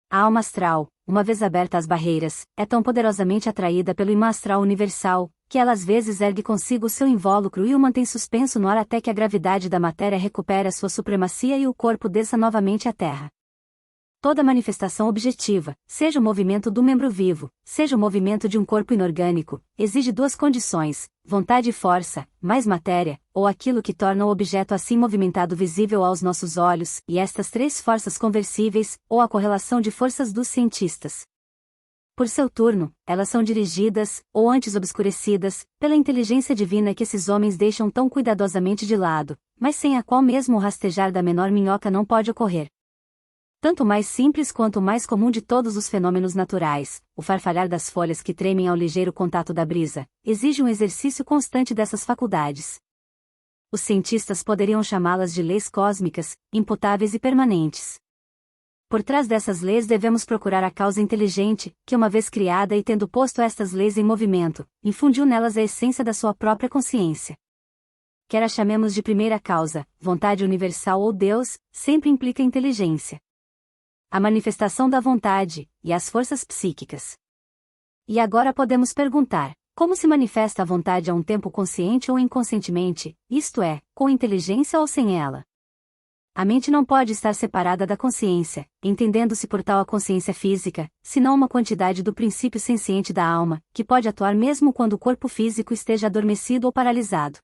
A alma astral, uma vez aberta às barreiras, é tão poderosamente atraída pelo imã astral universal, que ela às vezes ergue consigo o seu invólucro e o mantém suspenso no ar até que a gravidade da matéria recupere a sua supremacia e o corpo desça novamente à terra. Toda manifestação objetiva, seja o movimento do membro vivo, seja o movimento de um corpo inorgânico, exige duas condições: vontade e força, mais matéria, ou aquilo que torna o objeto assim movimentado visível aos nossos olhos, e estas três forças conversíveis, ou a correlação de forças dos cientistas. Por seu turno, elas são dirigidas, ou antes obscurecidas, pela inteligência divina que esses homens deixam tão cuidadosamente de lado, mas sem a qual mesmo o rastejar da menor minhoca não pode ocorrer. Tanto mais simples quanto o mais comum de todos os fenômenos naturais, o farfalhar das folhas que tremem ao ligeiro contato da brisa, exige um exercício constante dessas faculdades. Os cientistas poderiam chamá-las de leis cósmicas, imputáveis e permanentes. Por trás dessas leis devemos procurar a causa inteligente, que uma vez criada e tendo posto estas leis em movimento, infundiu nelas a essência da sua própria consciência. Quer a chamemos de primeira causa, vontade universal ou Deus, sempre implica inteligência. A manifestação da vontade, e as forças psíquicas. E agora podemos perguntar: como se manifesta a vontade a um tempo consciente ou inconscientemente, isto é, com inteligência ou sem ela? A mente não pode estar separada da consciência, entendendo-se por tal a consciência física, senão uma quantidade do princípio senciente da alma, que pode atuar mesmo quando o corpo físico esteja adormecido ou paralisado.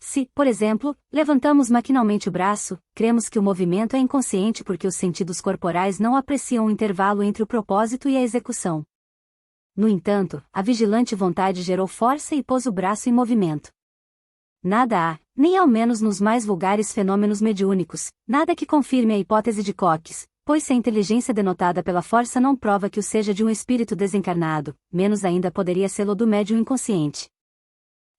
Se, por exemplo, levantamos maquinalmente o braço, cremos que o movimento é inconsciente porque os sentidos corporais não apreciam o intervalo entre o propósito e a execução. No entanto, a vigilante vontade gerou força e pôs o braço em movimento. Nada há, nem ao menos nos mais vulgares fenômenos mediúnicos, nada que confirme a hipótese de Koch, pois se a inteligência denotada pela força não prova que o seja de um espírito desencarnado, menos ainda poderia sê-lo do médium inconsciente.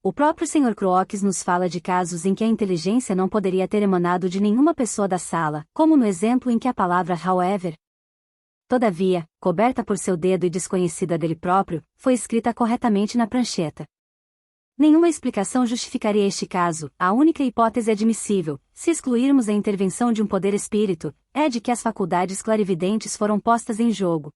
O próprio Sr. Crookes nos fala de casos em que a inteligência não poderia ter emanado de nenhuma pessoa da sala, como no exemplo em que a palavra however, todavia, coberta por seu dedo e desconhecida dele próprio, foi escrita corretamente na prancheta. Nenhuma explicação justificaria este caso, a única hipótese admissível, se excluirmos a intervenção de um poder espírito, é de que as faculdades clarividentes foram postas em jogo.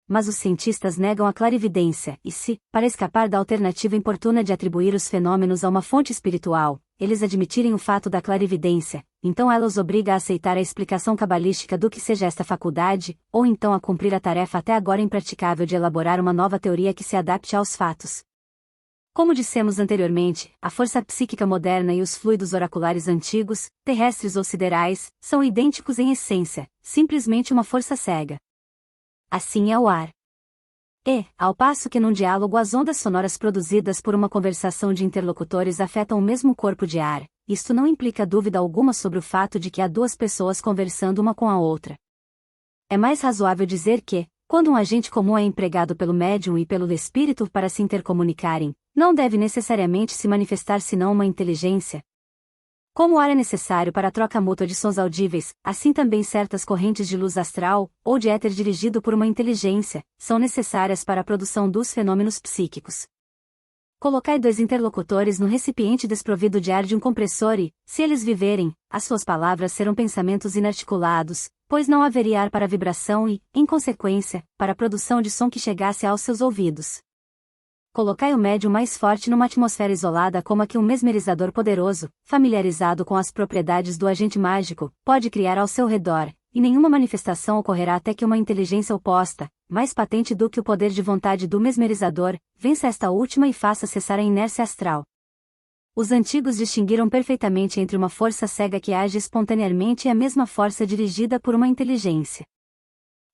Mas os cientistas negam a clarividência, e se, para escapar da alternativa importuna de atribuir os fenômenos a uma fonte espiritual, eles admitirem o fato da clarividência, então ela os obriga a aceitar a explicação cabalística do que seja esta faculdade, ou então a cumprir a tarefa até agora impraticável de elaborar uma nova teoria que se adapte aos fatos. Como dissemos anteriormente, a força psíquica moderna e os fluidos oraculares antigos, terrestres ou siderais, são idênticos em essência, simplesmente uma força cega. Assim é o ar. E, ao passo que num diálogo as ondas sonoras produzidas por uma conversação de interlocutores afetam o mesmo corpo de ar, isto não implica dúvida alguma sobre o fato de que há duas pessoas conversando uma com a outra. É mais razoável dizer que, quando um agente comum é empregado pelo médium e pelo espírito para se intercomunicarem, não deve necessariamente se manifestar senão uma inteligência. Como o ar é necessário para a troca mútua de sons audíveis, assim também certas correntes de luz astral, ou de éter dirigido por uma inteligência, são necessárias para a produção dos fenômenos psíquicos. Colocai dois interlocutores no recipiente desprovido de ar de um compressor e, se eles viverem, as suas palavras serão pensamentos inarticulados, pois não haveria ar para vibração e, em consequência, para a produção de som que chegasse aos seus ouvidos. Colocai o médium mais forte numa atmosfera isolada como a que um mesmerizador poderoso, familiarizado com as propriedades do agente mágico, pode criar ao seu redor, e nenhuma manifestação ocorrerá até que uma inteligência oposta, mais patente do que o poder de vontade do mesmerizador, vença esta última e faça cessar a inércia astral. Os antigos distinguiram perfeitamente entre uma força cega que age espontaneamente e a mesma força dirigida por uma inteligência.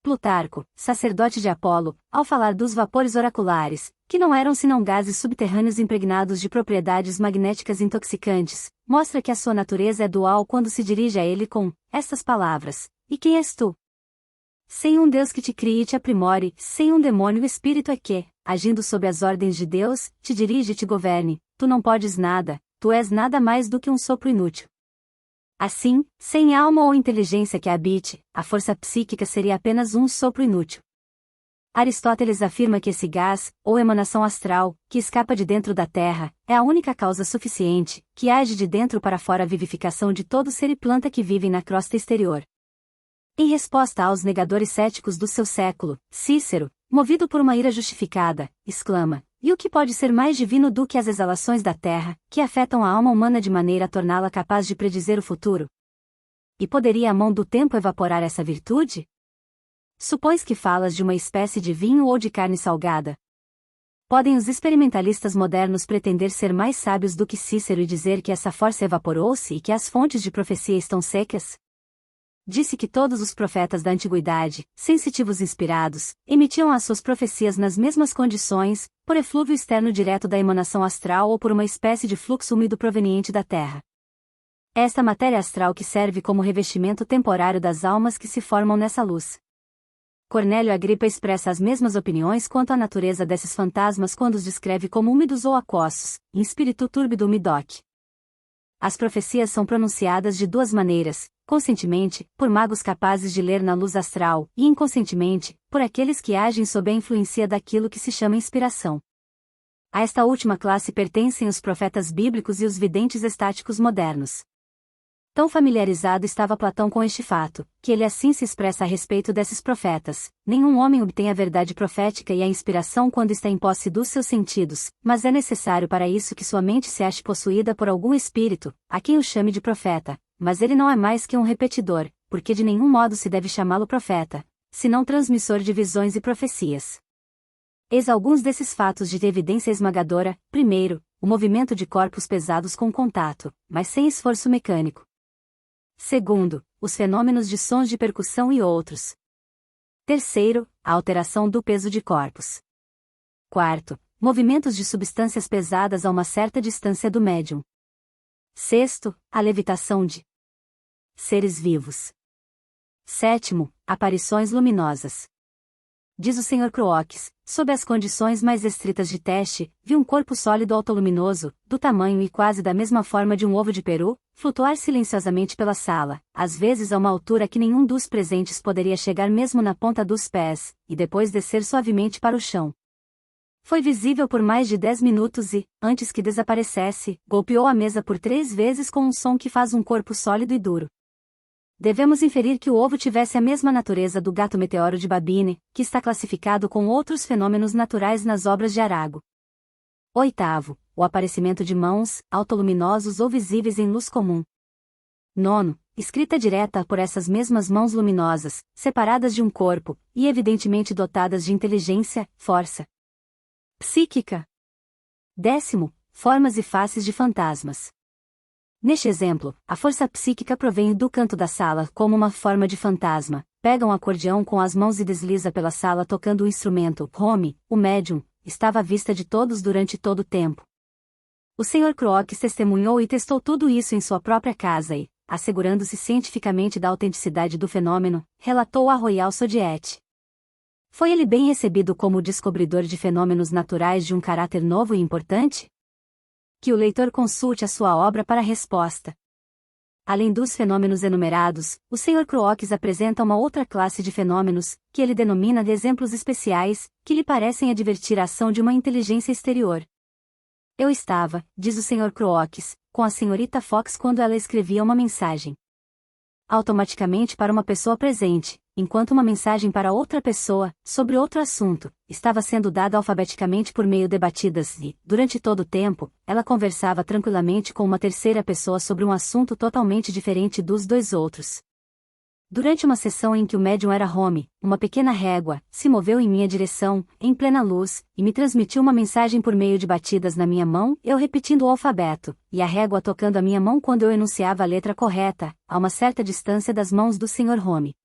Plutarco, sacerdote de Apolo, ao falar dos vapores oraculares, que não eram senão gases subterrâneos impregnados de propriedades magnéticas intoxicantes, mostra que a sua natureza é dual quando se dirige a ele com estas palavras: E quem és tu? Sem um Deus que te crie e te aprimore, sem um demônio o espírito é que, agindo sob as ordens de Deus, te dirige e te governe, tu não podes nada, tu és nada mais do que um sopro inútil. Assim, sem alma ou inteligência que a habite, a força psíquica seria apenas um sopro inútil. Aristóteles afirma que esse gás, ou emanação astral, que escapa de dentro da Terra, é a única causa suficiente, que age de dentro para fora a vivificação de todo ser e planta que vivem na crosta exterior. Em resposta aos negadores céticos do seu século, Cícero, movido por uma ira justificada, exclama: E o que pode ser mais divino do que as exalações da terra, que afetam a alma humana de maneira a torná-la capaz de predizer o futuro? E poderia a mão do tempo evaporar essa virtude? Supões que falas de uma espécie de vinho ou de carne salgada. Podem os experimentalistas modernos pretender ser mais sábios do que Cícero e dizer que essa força evaporou-se e que as fontes de profecia estão secas? Disse que todos os profetas da antiguidade, sensitivos inspirados, emitiam as suas profecias nas mesmas condições, por eflúvio externo direto da emanação astral ou por uma espécie de fluxo úmido proveniente da terra. Esta matéria astral que serve como revestimento temporário das almas que se formam nessa luz. Cornélio Agripa expressa as mesmas opiniões quanto à natureza desses fantasmas quando os descreve como úmidos ou aquosos, em espírito túrbido midoc. As profecias são pronunciadas de duas maneiras, conscientemente, por magos capazes de ler na luz astral, e inconscientemente, por aqueles que agem sob a influência daquilo que se chama inspiração. A esta última classe pertencem os profetas bíblicos e os videntes estáticos modernos. Tão familiarizado estava Platão com este fato, que ele assim se expressa a respeito desses profetas: nenhum homem obtém a verdade profética e a inspiração quando está em posse dos seus sentidos, mas é necessário para isso que sua mente se ache possuída por algum espírito, a quem o chame de profeta, mas ele não é mais que um repetidor, porque de nenhum modo se deve chamá-lo profeta, senão transmissor de visões e profecias. Eis alguns desses fatos de evidência esmagadora: primeiro, o movimento de corpos pesados com contato, mas sem esforço mecânico. Segundo, os fenômenos de sons de percussão e outros. Terceiro, a alteração do peso de corpos. Quarto, movimentos de substâncias pesadas a uma certa distância do médium. Sexto, a levitação de seres vivos. Sétimo, aparições luminosas. Diz o Sr. Crookes, sob as condições mais estritas de teste, vi um corpo sólido autoluminoso, do tamanho e quase da mesma forma de um ovo de peru, flutuar silenciosamente pela sala, às vezes a uma altura que nenhum dos presentes poderia chegar mesmo na ponta dos pés, e depois descer suavemente para o chão. Foi visível por mais de 10 minutos e, antes que desaparecesse, golpeou a mesa por 3 vezes com um som que faz um corpo sólido e duro. Devemos inferir que o ovo tivesse a mesma natureza do gato meteoro de Babine, que está classificado com outros fenômenos naturais nas obras de Arago. Oitavo, o aparecimento de mãos, autoluminosos ou visíveis em luz comum. Nono, escrita direta por essas mesmas mãos luminosas, separadas de um corpo, e evidentemente dotadas de inteligência, força psíquica. Décimo, formas e faces de fantasmas. Neste exemplo, a força psíquica provém do canto da sala como uma forma de fantasma, pega um acordeão com as mãos e desliza pela sala tocando o instrumento. Home, o médium, estava à vista de todos durante todo o tempo. O Sr. Crookes testemunhou e testou tudo isso em sua própria casa e, assegurando-se cientificamente da autenticidade do fenômeno, relatou à Royal Society. Foi ele bem recebido como o descobridor de fenômenos naturais de um caráter novo e importante? Que o leitor consulte a sua obra para a resposta. Além dos fenômenos enumerados, o Sr. Crookes apresenta uma outra classe de fenômenos, que ele denomina de exemplos especiais, que lhe parecem advertir a ação de uma inteligência exterior. Eu estava, diz o Sr. Crookes, com a senhorita Fox quando ela escrevia uma mensagem automaticamente para uma pessoa presente, enquanto uma mensagem para outra pessoa, sobre outro assunto, estava sendo dada alfabeticamente por meio de batidas e, durante todo o tempo, ela conversava tranquilamente com uma terceira pessoa sobre um assunto totalmente diferente dos dois outros. Durante uma sessão em que o médium era Home, uma pequena régua se moveu em minha direção, em plena luz, e me transmitiu uma mensagem por meio de batidas na minha mão, eu repetindo o alfabeto, e a régua tocando a minha mão quando eu enunciava a letra correta, a uma certa distância das mãos do Sr. Home.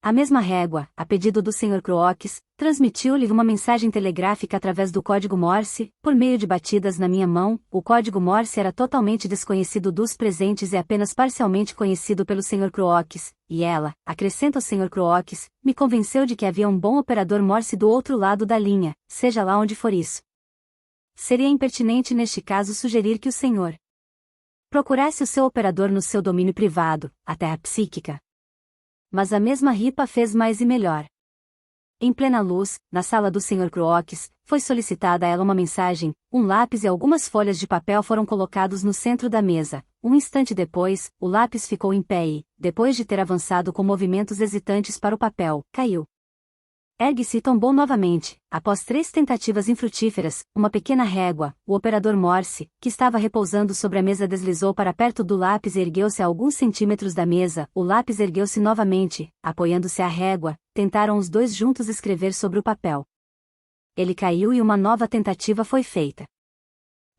A mesma régua, a pedido do Sr. Crookes, transmitiu-lhe uma mensagem telegráfica através do código Morse, por meio de batidas na minha mão. O código Morse era totalmente desconhecido dos presentes e apenas parcialmente conhecido pelo Sr. Crookes, e ela, acrescenta o Sr. Crookes, me convenceu de que havia um bom operador Morse do outro lado da linha, seja lá onde for isso. Seria impertinente neste caso sugerir que o Sr. procurasse o seu operador no seu domínio privado, a terra psíquica. Mas a mesma ripa fez mais e melhor. Em plena luz, na sala do Sr. Crookes, foi solicitada a ela uma mensagem, um lápis e algumas folhas de papel foram colocados no centro da mesa. Um instante depois, o lápis ficou em pé e, depois de ter avançado com movimentos hesitantes para o papel, caiu. ergue-se e tombou novamente. Após 3 tentativas infrutíferas, uma pequena régua, o operador Morse, que estava repousando sobre a mesa, deslizou para perto do lápis e ergueu-se a alguns centímetros da mesa. O lápis ergueu-se novamente, apoiando-se à régua. Tentaram os dois juntos escrever sobre o papel. Ele caiu e uma nova tentativa foi feita.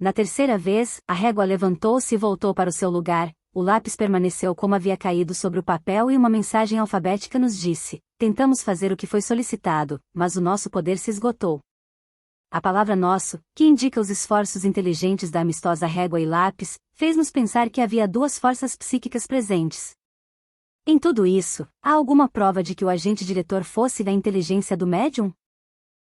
Na terceira vez, a régua levantou-se e voltou para o seu lugar. O lápis permaneceu como havia caído sobre o papel e uma mensagem alfabética nos disse: tentamos fazer o que foi solicitado, mas o nosso poder se esgotou. A palavra nosso, que indica os esforços inteligentes da amistosa régua e lápis, fez-nos pensar que havia 2 forças psíquicas presentes. Em tudo isso, há alguma prova de que o agente diretor fosse da inteligência do médium?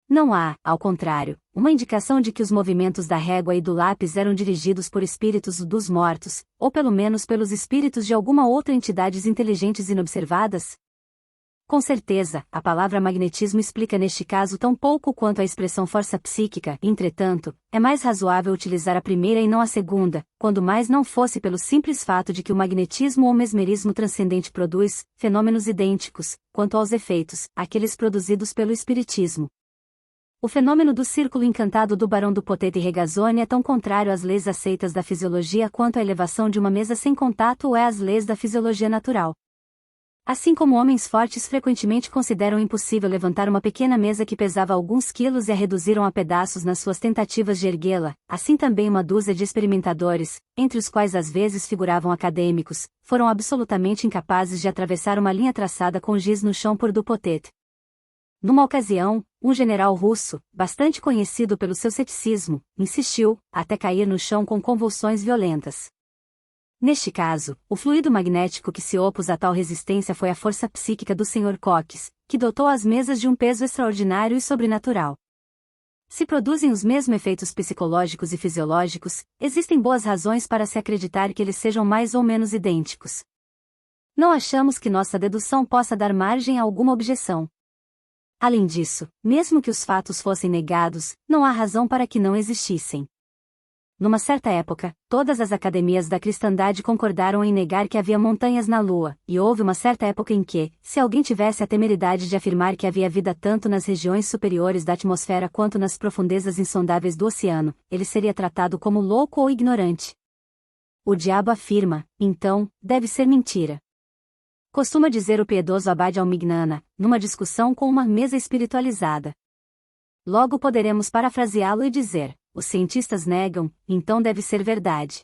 Não há, ao contrário, uma indicação de que os movimentos da régua e do lápis eram dirigidos por espíritos dos mortos, ou pelo menos pelos espíritos de alguma outra entidades inteligentes inobservadas? Com certeza, a palavra magnetismo explica neste caso tão pouco quanto a expressão força psíquica. Entretanto, é mais razoável utilizar a primeira e não a segunda, quando mais não fosse pelo simples fato de que o magnetismo ou mesmerismo transcendente produz fenômenos idênticos, quanto aos efeitos, àqueles produzidos pelo espiritismo. O fenômeno do círculo encantado do Barão do Potete e Regazzoni é tão contrário às leis aceitas da fisiologia quanto a elevação de uma mesa sem contato é às leis da fisiologia natural. Assim como homens fortes frequentemente consideram impossível levantar uma pequena mesa que pesava alguns quilos e a reduziram a pedaços nas suas tentativas de erguê-la, assim também uma dúzia de experimentadores, entre os quais às vezes figuravam acadêmicos, foram absolutamente incapazes de atravessar uma linha traçada com giz no chão por do Potete. Numa ocasião, um general russo, bastante conhecido pelo seu ceticismo, insistiu, até cair no chão com convulsões violentas. Neste caso, o fluido magnético que se opôs a tal resistência foi a força psíquica do Sr. Cox, que dotou as mesas de um peso extraordinário e sobrenatural. Se produzem os mesmos efeitos psicológicos e fisiológicos, existem boas razões para se acreditar que eles sejam mais ou menos idênticos. Não achamos que nossa dedução possa dar margem a alguma objeção. Além disso, mesmo que os fatos fossem negados, não há razão para que não existissem. Numa certa época, todas as academias da cristandade concordaram em negar que havia montanhas na Lua, e houve uma certa época em que, se alguém tivesse a temeridade de afirmar que havia vida tanto nas regiões superiores da atmosfera quanto nas profundezas insondáveis do oceano, ele seria tratado como louco ou ignorante. O diabo afirma, então, deve ser mentira. Costuma dizer o piedoso Abade Almignana, numa discussão com uma mesa espiritualizada. Logo poderemos parafraseá-lo e dizer: os cientistas negam, então deve ser verdade.